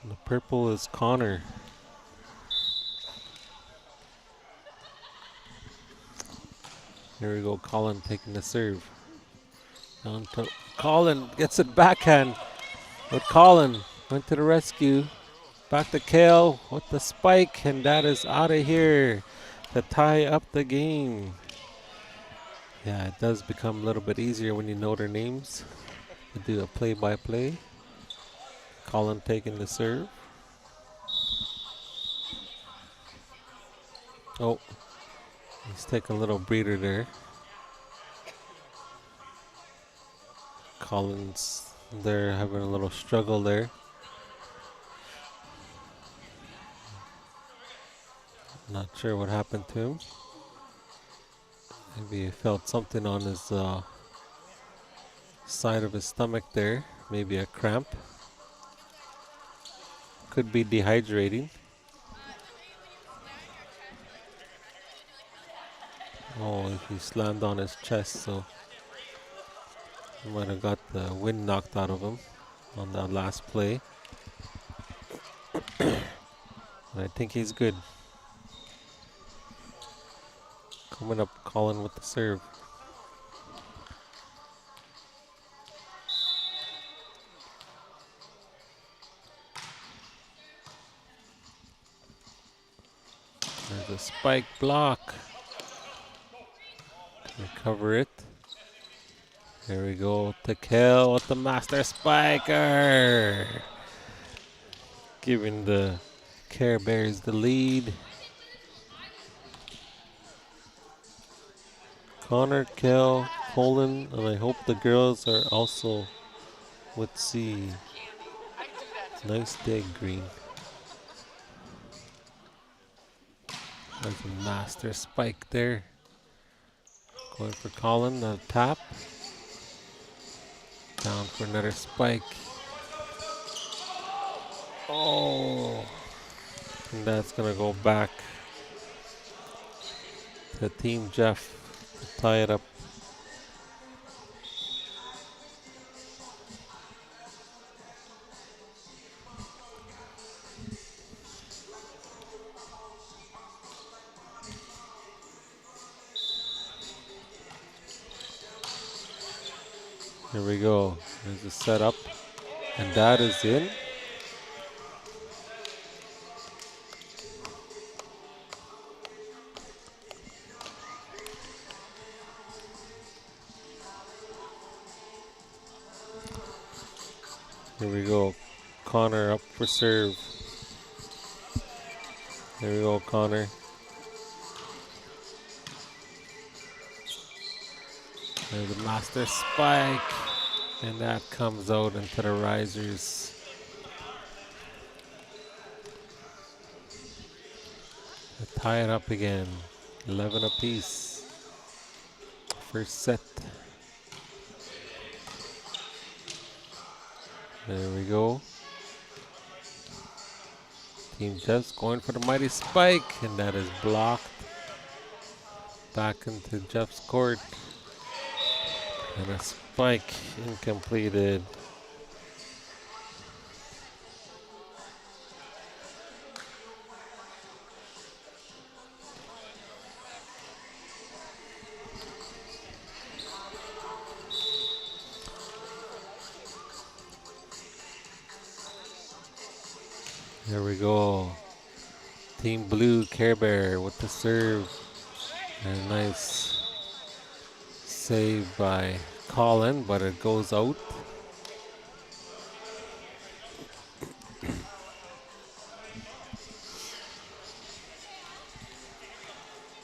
The purple is Connor. Here we go, Colin taking the serve. Down to Colin, gets it backhand. But Colin went to the rescue. Back to Kale with the spike, and that is out of here to tie up the game. Yeah, it does become a little bit easier when you know their names to do a play-by-play. Colin taking the serve. Oh, he's taking a little breather there. Colin's there having a little struggle there. Not sure what happened to him. Maybe he felt something on his side of his stomach there. Maybe a cramp. Could be dehydrating. Oh, he slammed on his chest, so he might have got the wind knocked out of him on that last play. But I think he's good. Coming up, Colin with the serve. There's a spike block. Recover it. Here we go. To kill with the master spiker. Giving the Care Bears the lead. Connor, Kel, Colin, and I hope the girls are also with C. Nice dig, Green. There's a master spike there. Going for Colin, a tap. Down for another spike. Oh, and that's gonna go back to Team Jeff to tie it up. Here we go. There's a setup, and that is in. Here we go. Connor up for serve. Here we go, Connor. There's a master spike, and that comes out into the risers. To tie it up again. 11 apiece. First set. There we go. Team Jeff's going for the mighty spike, and that is blocked. Back into Jeff's court. And a spike incompleted. There we go. Team Blue, Care Bear with the serve. And a nice save by Colin, but it goes out.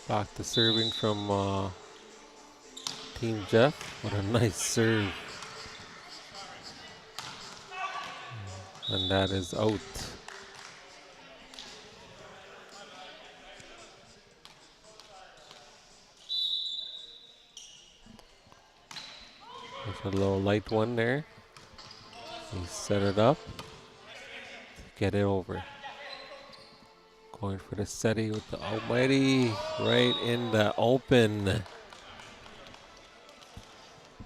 Back to serving from Team Jeff. What a nice serve. And that is out. There's a little light one there. He set it up. Get it over. Going for the SETI with the almighty right in the open.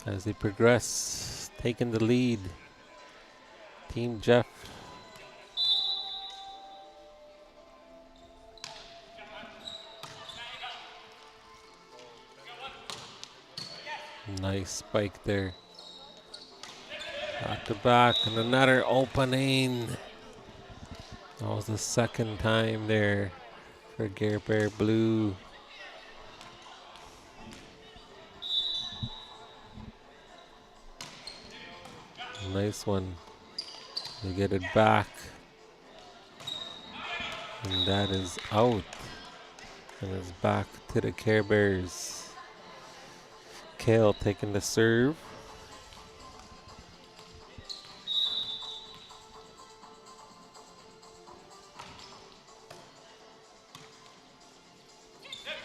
As they progress, taking the lead. Team Jeff. Nice spike there. Back to back and another opening. That was the second time there for Care Bear Blue. Nice one. They get it back. And that is out. And it's back to the Care Bears. Kale taking the serve.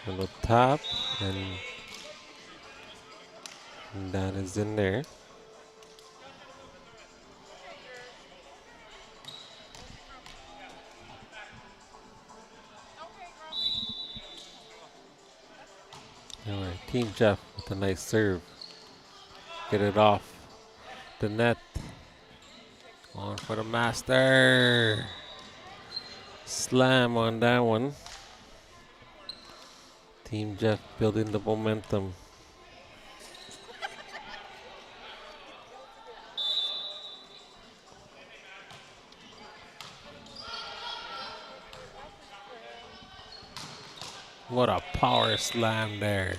A little tap. And that is in there. Alright, Team Jeff with a nice serve. Get it off the net. On for the master. Slam on that one. Team Jeff building the momentum. What a power slam there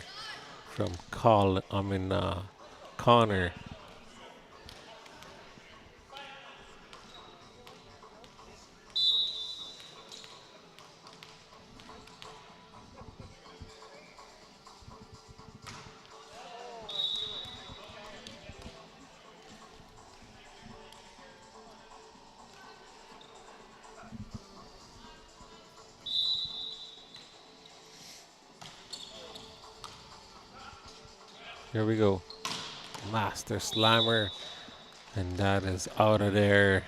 from Connor. Here we go. Master slammer And that is out of there.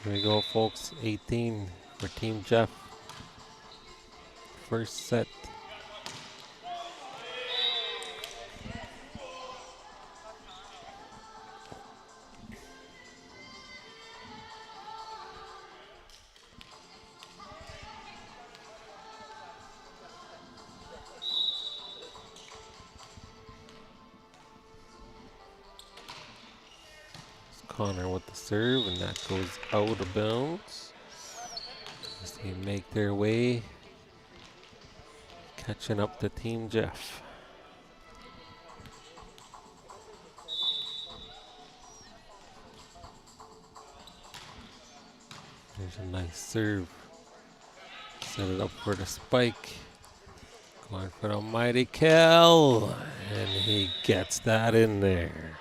Here we go, folks. 18 for Team Jeff. First set. Connor with the serve, and that goes out of bounds. As they make their way, catching up to Team Jeff. There's a nice serve. Set it up for the spike. Going for the mighty kill, and he gets that in there.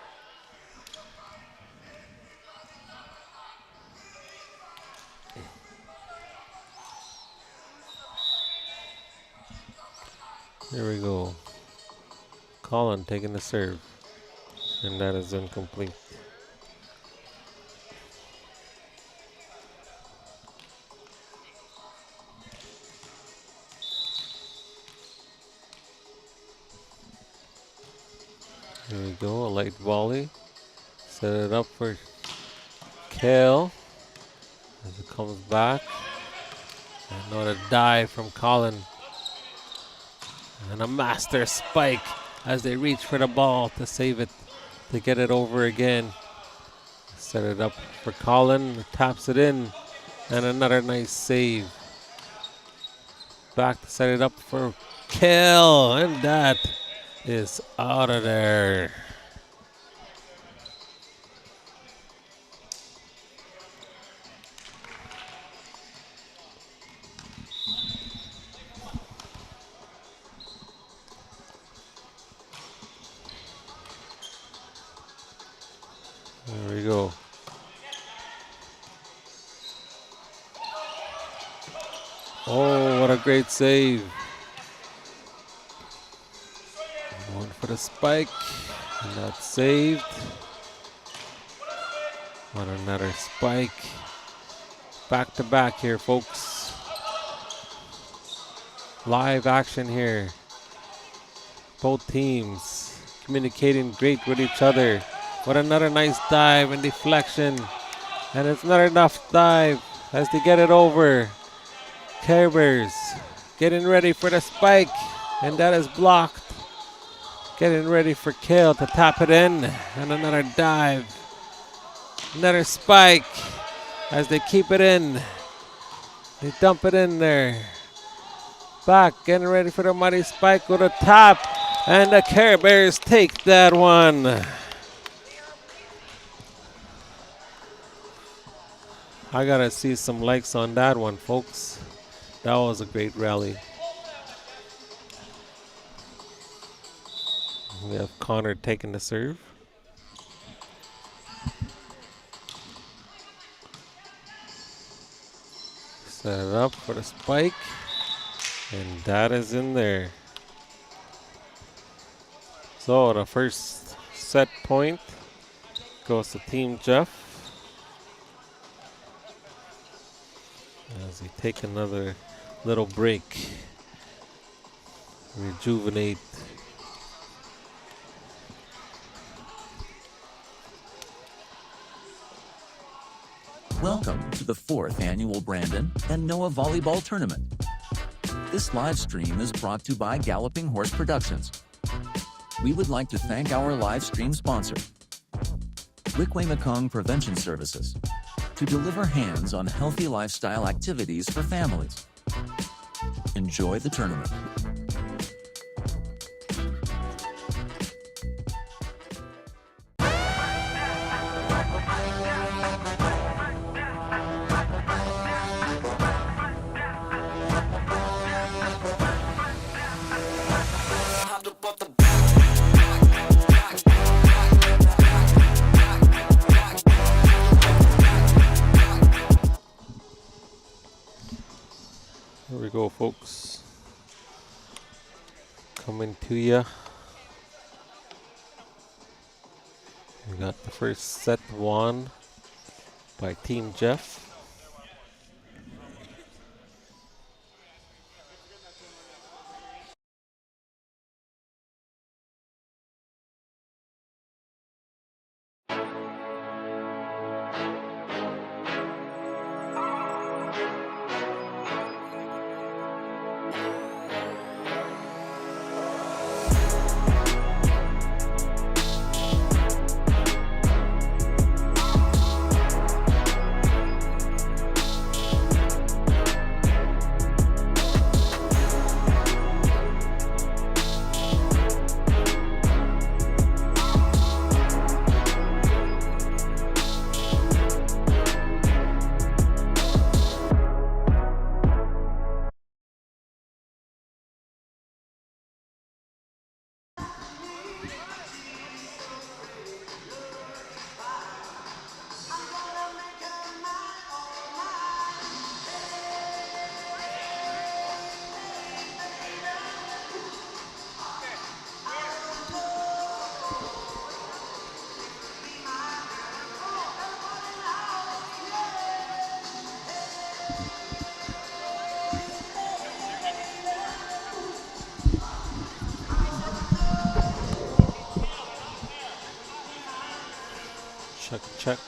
There we go. Colin taking the serve, and that is incomplete. Here we go, a light volley. Set it up for Kale as it comes back. Another dive from Colin. And a master spike as they reach for the ball to save it, to get it over again. Set it up for Colin, taps it in, and another nice save. Back to set it up for Kale, and that is out of there. There we go. Oh, what a great save. Going for the spike, and that's saved. What another spike. Back to back here, folks. Live action here. Both teams communicating great with each other. What another nice dive and deflection. And it's not enough dive as they get it over. Care Bears getting ready for the spike, and that is blocked. Getting ready for Kale to tap it in, and another dive. Another spike as they keep it in. They dump it in there. Back, getting ready for the mighty spike with a tap, and the Care Bears take that one. I gotta see some likes on that one, folks. That was a great rally. We have Connor taking the serve. Set it up for the spike, and that is in there. So the first set point goes to Team Jeff. As they take another little break, rejuvenate. Welcome to the 4th annual Brandon and Noah Volleyball Tournament. This live stream is brought to you by Galloping Horse Productions. We would like to thank our live stream sponsor, Wickway-Mekong Prevention Services, to deliver hands-on healthy lifestyle activities for families. Enjoy the tournament. Here we go, folks. coming to you. We got the first set won by Team Jeff. Check, check.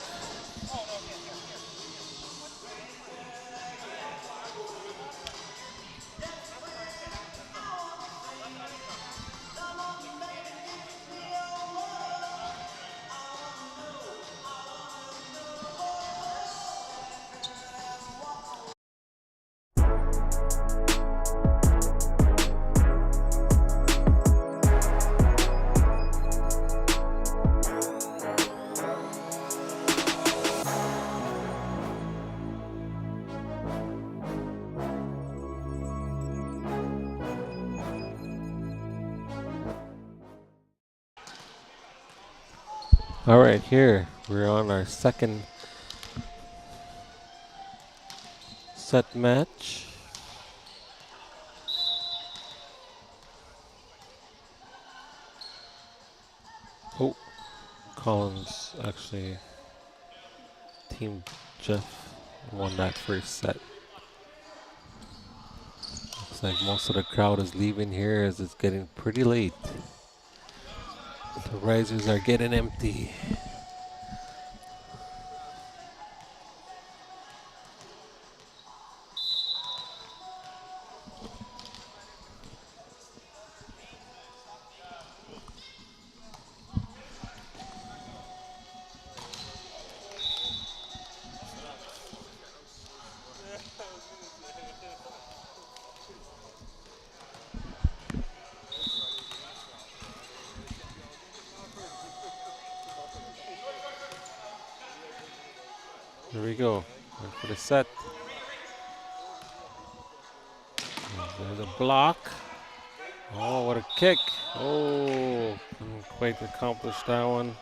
All right, here we're on our second set match. Oh, Collins actually, Team Jeff won that first set. Looks like most of the crowd is leaving here as it's getting pretty late. The risers are getting empty. Here we go. Wait for the set. There's a block. Oh, what a kick. Oh, couldn't quite accomplish that one.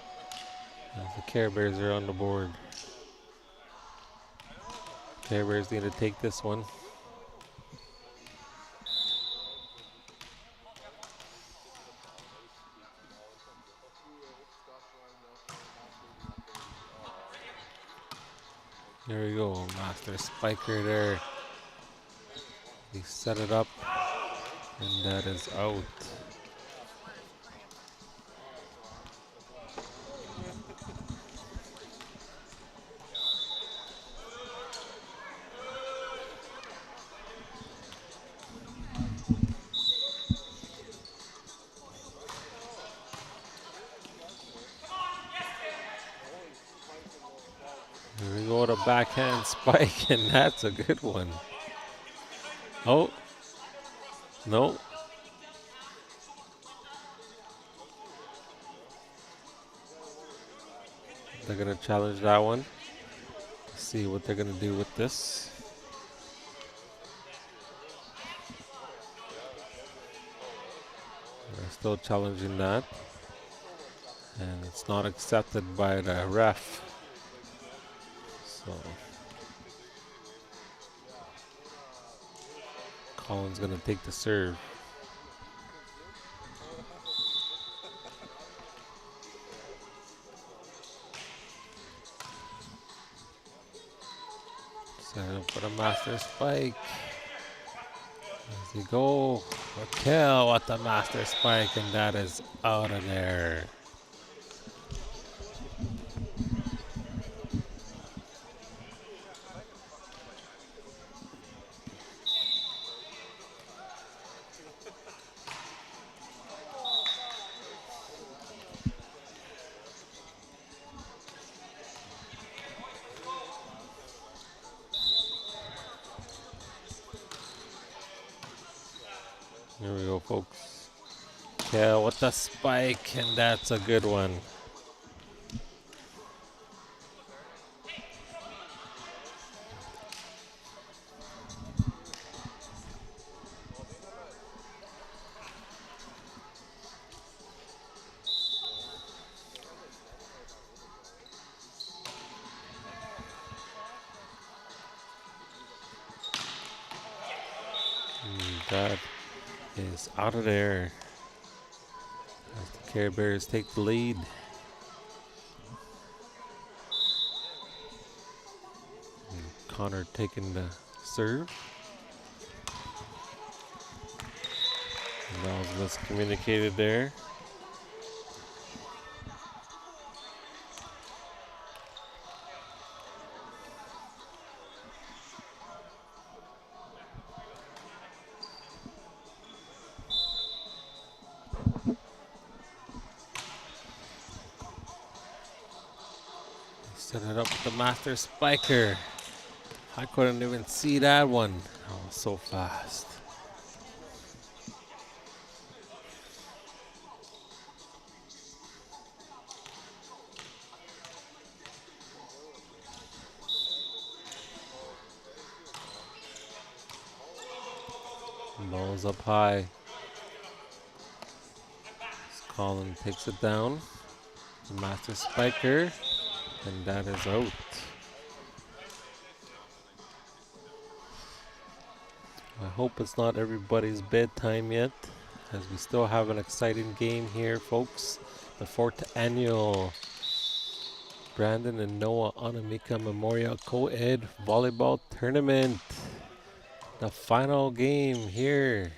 As the Care Bears are on the board. Care Bears need to take this one. There we go. Master Spiker there. He set it up. And that is out. Here we go, the backhand spike, and that's a good one. Oh, no. They're going to challenge that one. See what they're going to do with this. They're still challenging that. And it's not accepted by the ref. So Colin's going to take the serve. Set up for the master spike. As you go. Raquel with the master spike, and that is out of there. Here we go, folks. Raquel with the spike, and that's a good one. That is out of there. As the Care Bears take the lead. And Connor taking the serve. And that was miscommunicated there. Set it up with the master spiker. I couldn't even see that one. That was so fast. Ball's up high. Colin takes it down. The master spiker. And that is out. I hope it's not everybody's bedtime yet, as we still have an exciting game here, folks. The 4th annual Brandon and Noah Anamika Memorial Co-Ed Volleyball Tournament. The final game here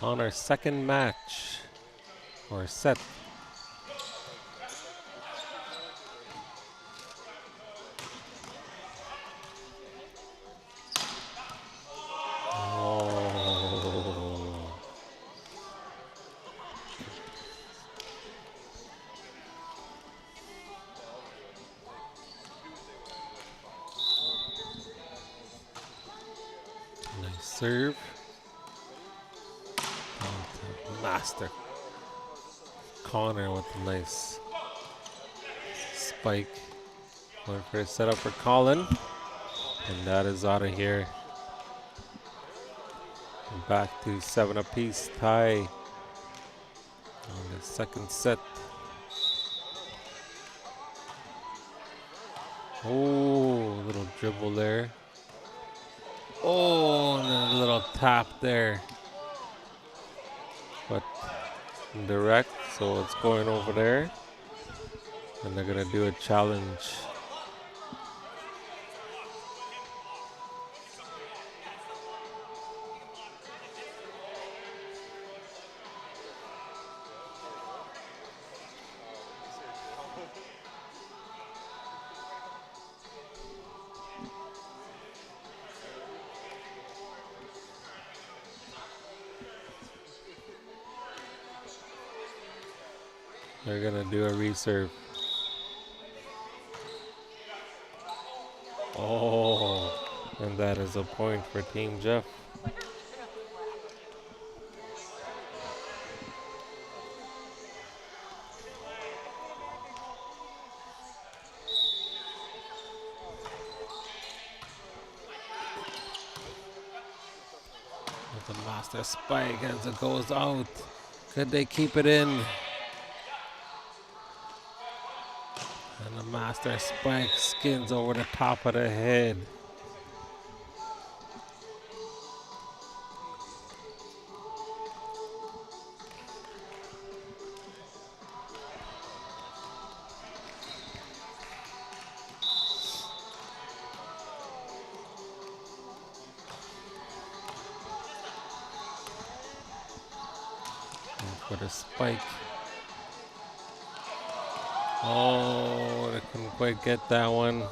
on our second match, or set. Oh. Nice serve. Master Connor with a nice spike. Going for a setup for Colin. And that is out of here. And back to 7 apiece tie on the second set. Oh, little dribble there. Oh, and a little tap there. But direct, so it's going over there. And they're going to do a challenge. They're going to do a reserve. Oh, and that is a point for Team Jeff. With the master spike as it goes out. Could they keep it in? And the master spike skins over the top of the head. for the spike. Oh, they couldn't quite get that one.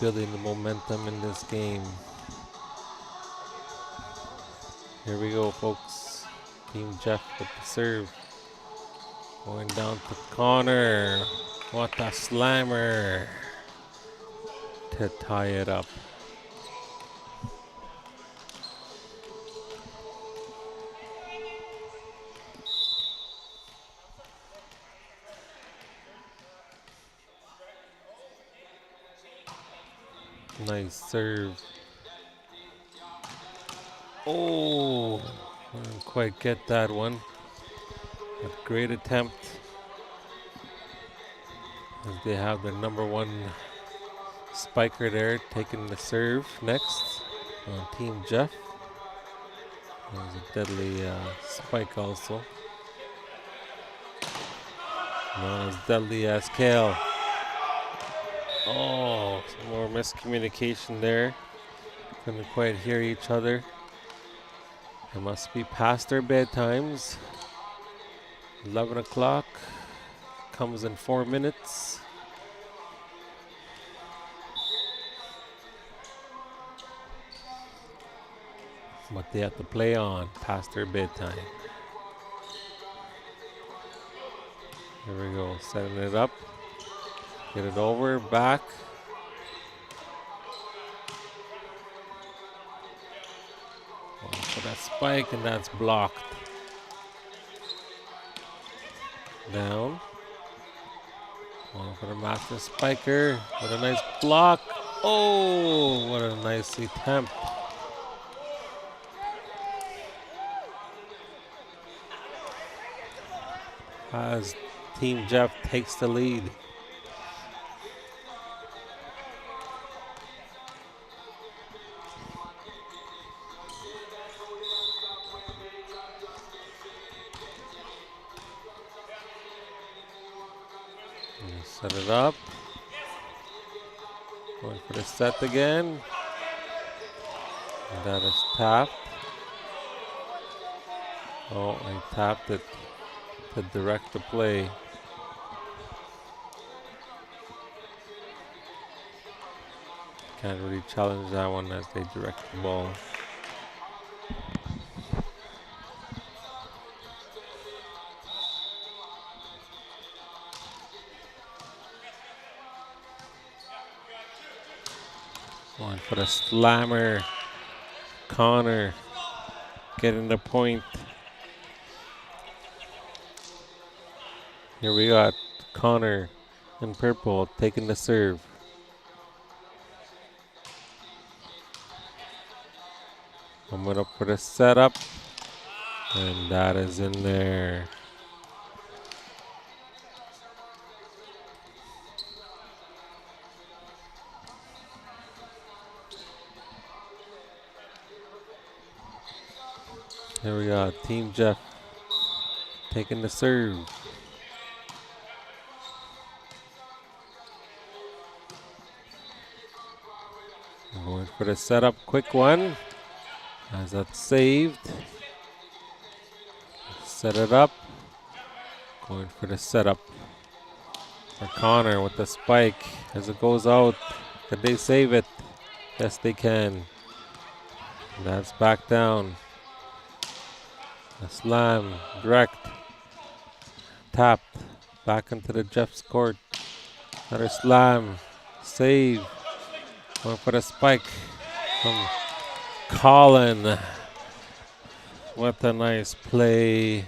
Building the momentum in this game. Here we go, folks. Team Jeff with the serve. Going down to Connor. What a slammer to tie it up. Nice serve. Oh, didn't quite get that one. A great attempt. As they have their number one spiker there taking the serve next on Team Jeff. That was a deadly spike also. Not as deadly as Kale. Oh, some more miscommunication there. Couldn't quite hear each other. It must be past their bedtimes. 11 o'clock comes in 4 minutes. But they have to play on past their bedtime. Here we go, setting it up. Get it over, back. Oh, for that spike, and that's blocked. Down. Oh, for the master spiker. What a nice block. Oh, what a nice attempt. As Team Jeff takes the lead. Set it up. Going for the set again. And that is tapped. Oh, he tapped it to direct the play. Can't really challenge that one as they direct the ball. Going for the slammer. Connor getting the point. Here we got Connor in purple taking the serve. Coming up for the setup. And that is in there. Here we got Team Jeff taking the serve. Going for the setup, quick one. As that's saved. Set it up. Going for the setup. For Connor with the spike as it goes out. Can they save it? Yes, they can. That's back down. A slam, direct. Tapped. Back into the Jeff's court. Another slam. Save. Going for the spike from Colin. What a nice play.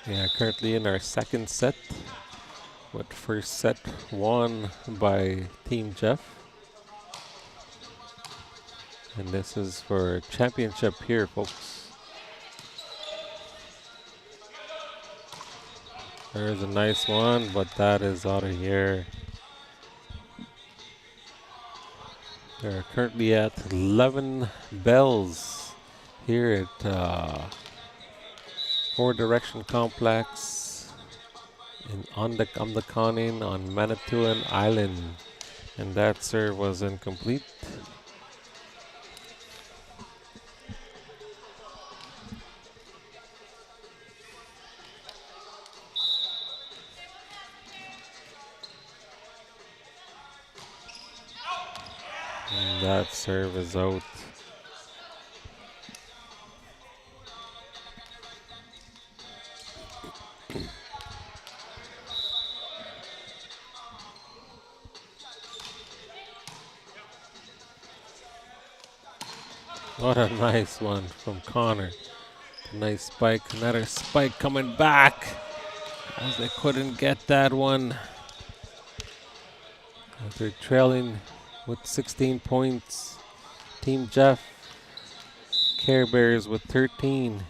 We are currently in our second set, with first set won by Team Jeff. And this is for championship here, folks. There's a nice one, but that is out of here. They're currently at 11 bells here at Four Direction Complex on the Conning on Manitoulin Island. And that serve was incomplete. And that serve is out. What a nice one from Connor. Nice spike. Another spike coming back as they couldn't get that one. As they're trailing with 16 points. Team Jeff. Care Bears with 13.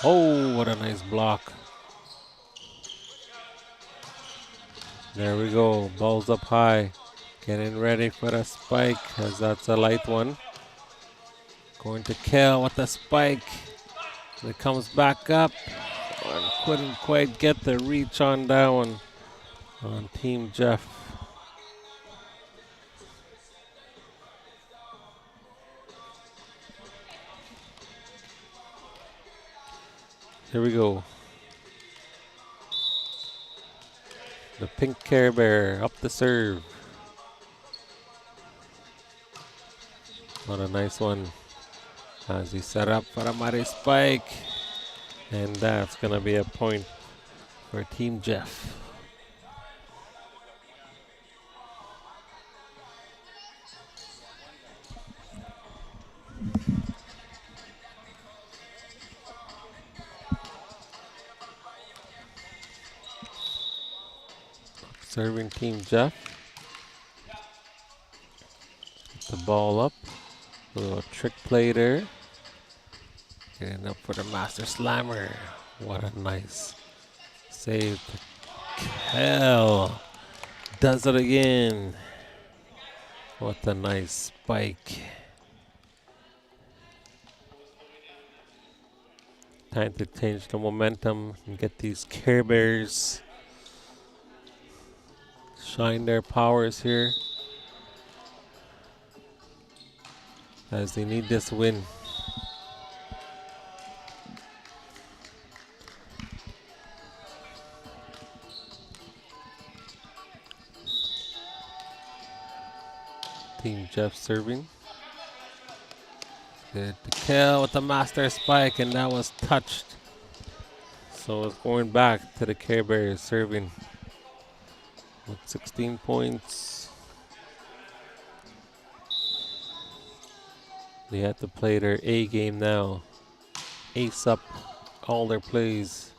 Oh, what a nice block. There we go. Balls up high. Getting ready for the spike as that's a light one. Going to kill with the spike. It comes back up. And couldn't quite get the reach on that one on Team Jeff. Here we go. The pink Care Bear up the serve. What a nice one. As he set up for a mighty spike. And that's going to be a point for Team Jeff. Serving Team Jeff. The ball up. A little trick play there. Getting up for the Master Slammer. What a nice save. Hell. Does it again. What a nice spike. Time to change the momentum and get these Care Bears shine their powers here as they need this win. Team Jeff serving. Good to kill with the master spike, and that was touched. So it's going back to the Care Bears serving with 16 points. They have to play their A game now. Ace up all their plays.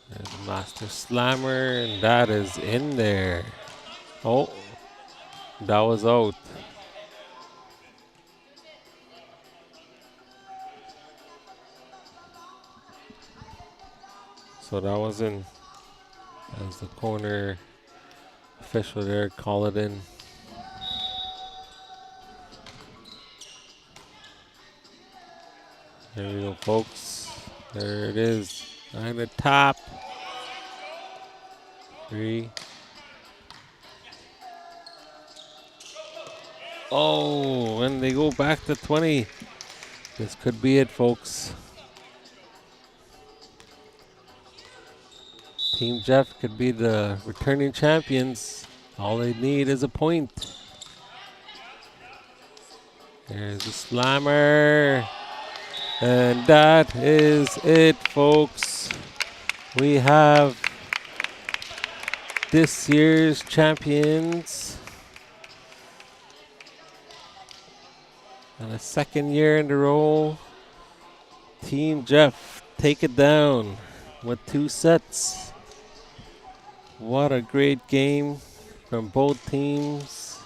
There's the Master Slammer, and that is in there. Oh, that was out. So that was in as the corner official there call it in. There we go, folks. There it is. On the top. 3. Oh, and they go back to 20. This could be it, folks. Team Jeff could be the returning champions. All they need is a point. There's the slammer. And that is it, folks. We have this year's champions. And a second year in a row. Team Jeff take it down with 2 sets. What a great game from both teams.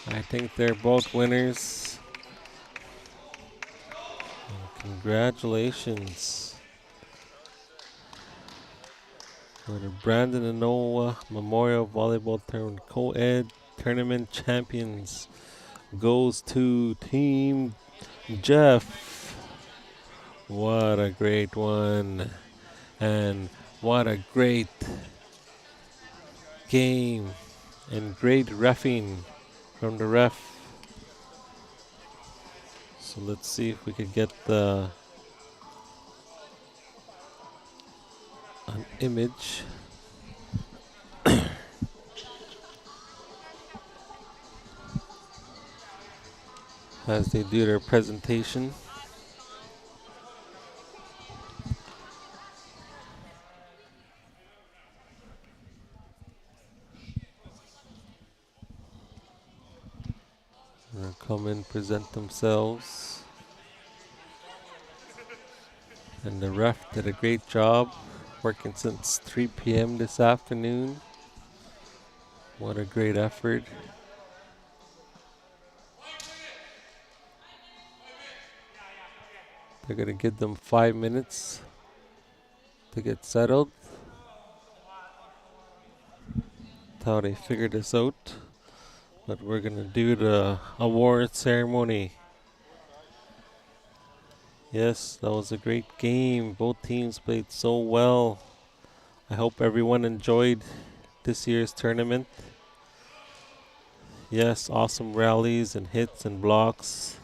I think they're both winners. And congratulations for the Brandon and Noah Memorial Volleyball Tournament Co-Ed tournament champions goes to Team Jeff. What a great one. And what a great game. And great reffing from the ref. So let's see if we could get an image as they do their presentation. They'll come in, present themselves. And the ref did a great job working since 3 p.m. this afternoon. What a great effort. They're going to give them 5 minutes to get settled. That's how they figured this out. But we're going to do the award ceremony. Yes, that was a great game. Both teams played so well. I hope everyone enjoyed this year's tournament. Yes, awesome rallies and hits and blocks.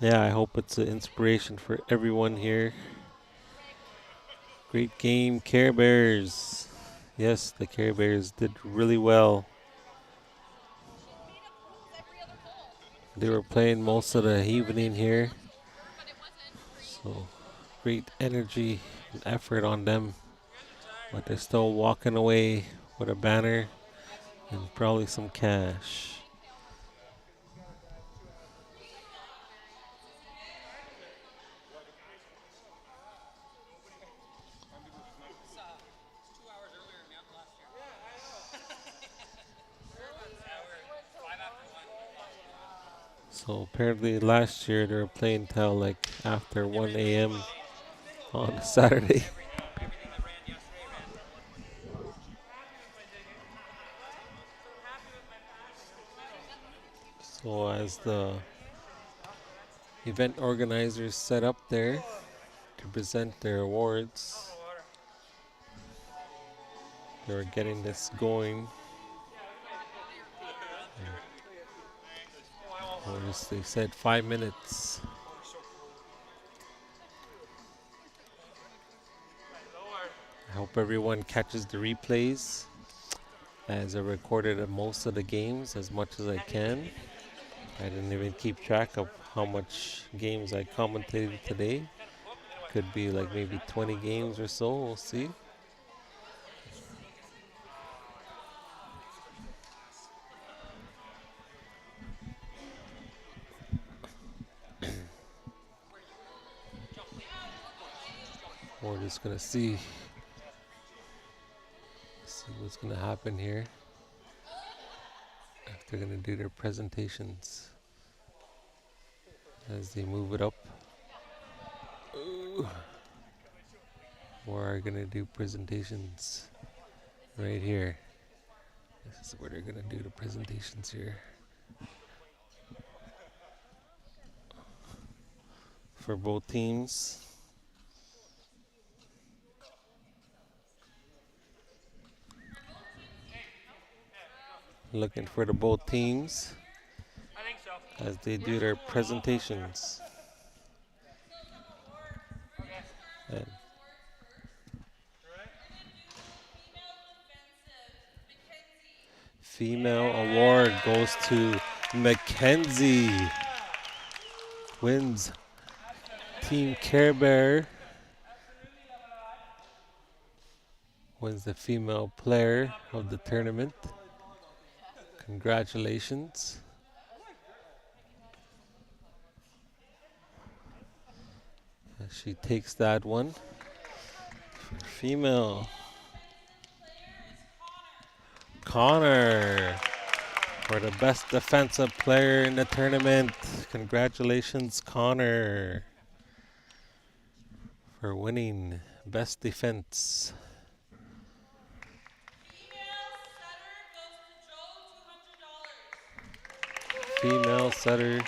Yeah, I hope it's an inspiration for everyone here. Great game, Care Bears. Yes, the Care Bears did really well. They were playing most of the evening here. So, great energy and effort on them. But they're still walking away with a banner and probably some cash. So apparently last year they were playing till like after 1 a.m. on a Saturday. So as the event organizers set up there to present their awards, they were getting this going. They said 5 minutes. I hope everyone catches the replays as I recorded most of the games as much as I can. I didn't even keep track of how much games I commentated today. Could be like maybe 20 games or so, we'll see. We're just gonna see what's gonna happen here after they're gonna do their presentations as they move it up. Ooh. We're gonna do presentations right here. This is where they're gonna do the presentations here for both teams. Looking for the both teams as they do their presentations. And female award goes to Mackenzie. Wins Team Care Bear. Wins the female player of the tournament. Congratulations. She takes that one. Female. Connor for the best defensive player in the tournament. Congratulations, Connor, for winning best defense. female setter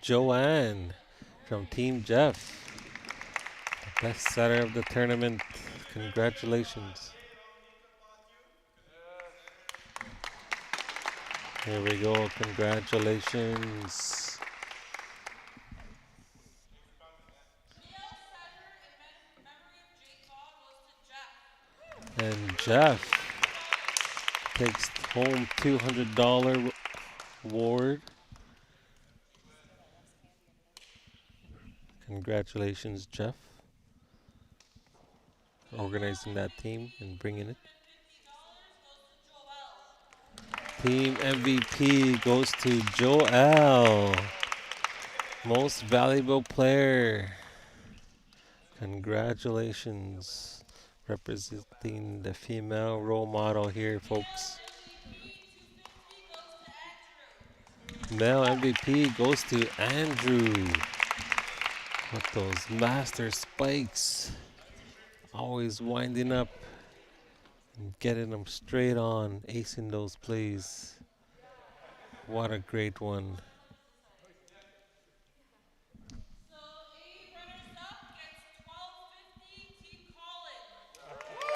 Joanne from Team Jeff. Best setter of the tournament. Congratulations. Here we go. Congratulations. And Jeff takes home $200 award. Congratulations, Jeff, organizing that team and bringing it. Team MVP goes to Joel, most valuable player. Congratulations, representing the female role model here, folks. Male MVP goes to Andrew with those master spikes, always winding up and getting them straight on, acing those plays. What a great one.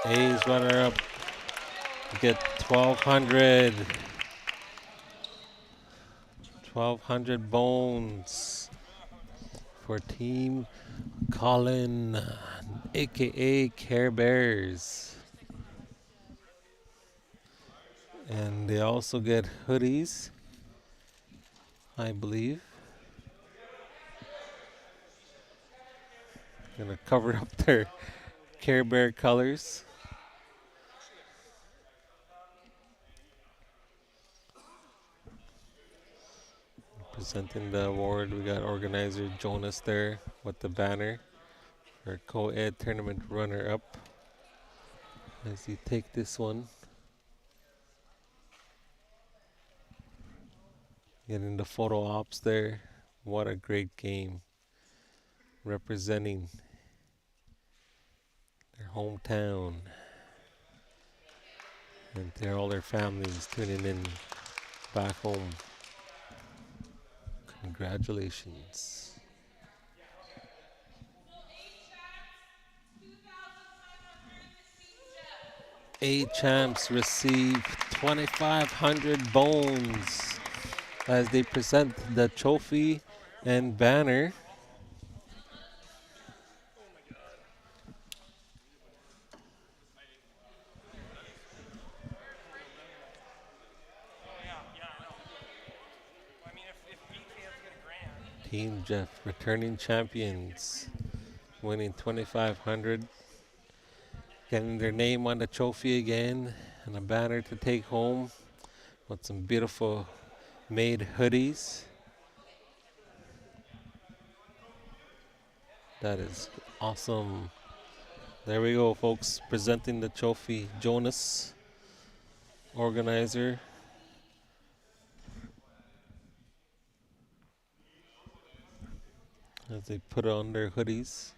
A's runner up get 1,200. 1,200 bones for Team Colin, aka Care Bears. And they also get hoodies, I believe. Gonna cover up their Care Bear colors. Presenting the award, we got organizer Jonas there with the banner for co-ed tournament runner-up. As you take this one, getting the photo ops there. What a great game, representing their hometown and to all their families tuning in back home. Congratulations. A champs receive 2,500 bones as they present the trophy and banner. Team Jeff, returning champions, winning 2,500, getting their name on the trophy again, and a banner to take home with some beautiful made hoodies. That is awesome. There we go, folks, presenting the trophy. Jonas, organizer. As they put on their hoodies.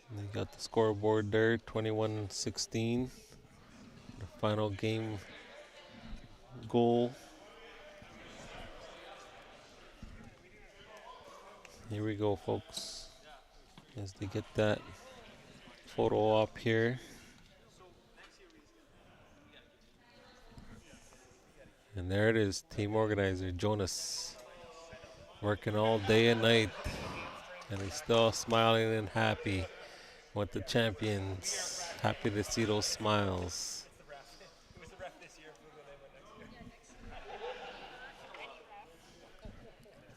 And they got the scoreboard there, 21-16. The final game goal. Here we go, folks. As they get that photo up here. And there it is, team organizer Jonas, working all day and night, and he's still smiling and happy with the champions. Happy to see those smiles.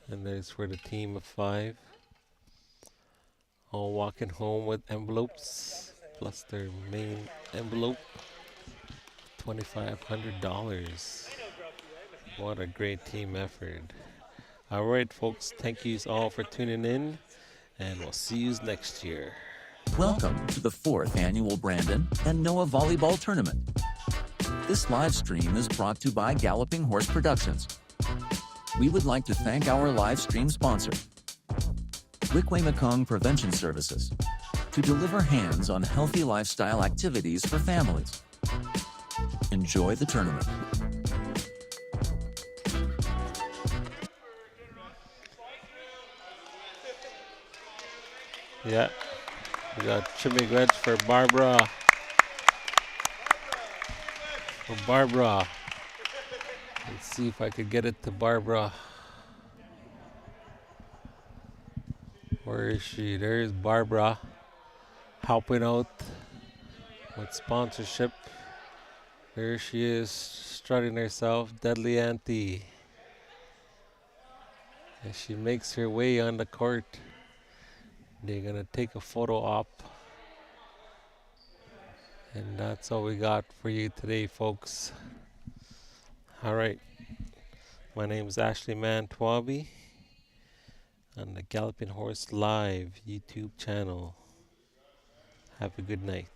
And there's for the team of 5, all walking home with envelopes, plus their main envelope, $2,500. What a great team effort. All right, folks, thank you all for tuning in, and we'll see you next year. Welcome to the 4th annual Brandon and Noah Volleyball Tournament. This live stream is brought to you by Galloping Horse Productions. We would like to thank our live stream sponsor. Mekong Prevention Services to deliver hands-on healthy lifestyle activities for families. Enjoy the tournament. Yeah, we got Jimmy Wedge for Barbara. For Barbara. Let's see if I could get it to Barbara. Where is she? There's Barbara helping out with sponsorship. There she is, strutting herself, Deadly Auntie. As she makes her way on the court, they're gonna take a photo op. And that's all we got for you today, folks. Alright, my name is Ashley Mantwabi on the Galloping Horse Live YouTube channel. Have a good night.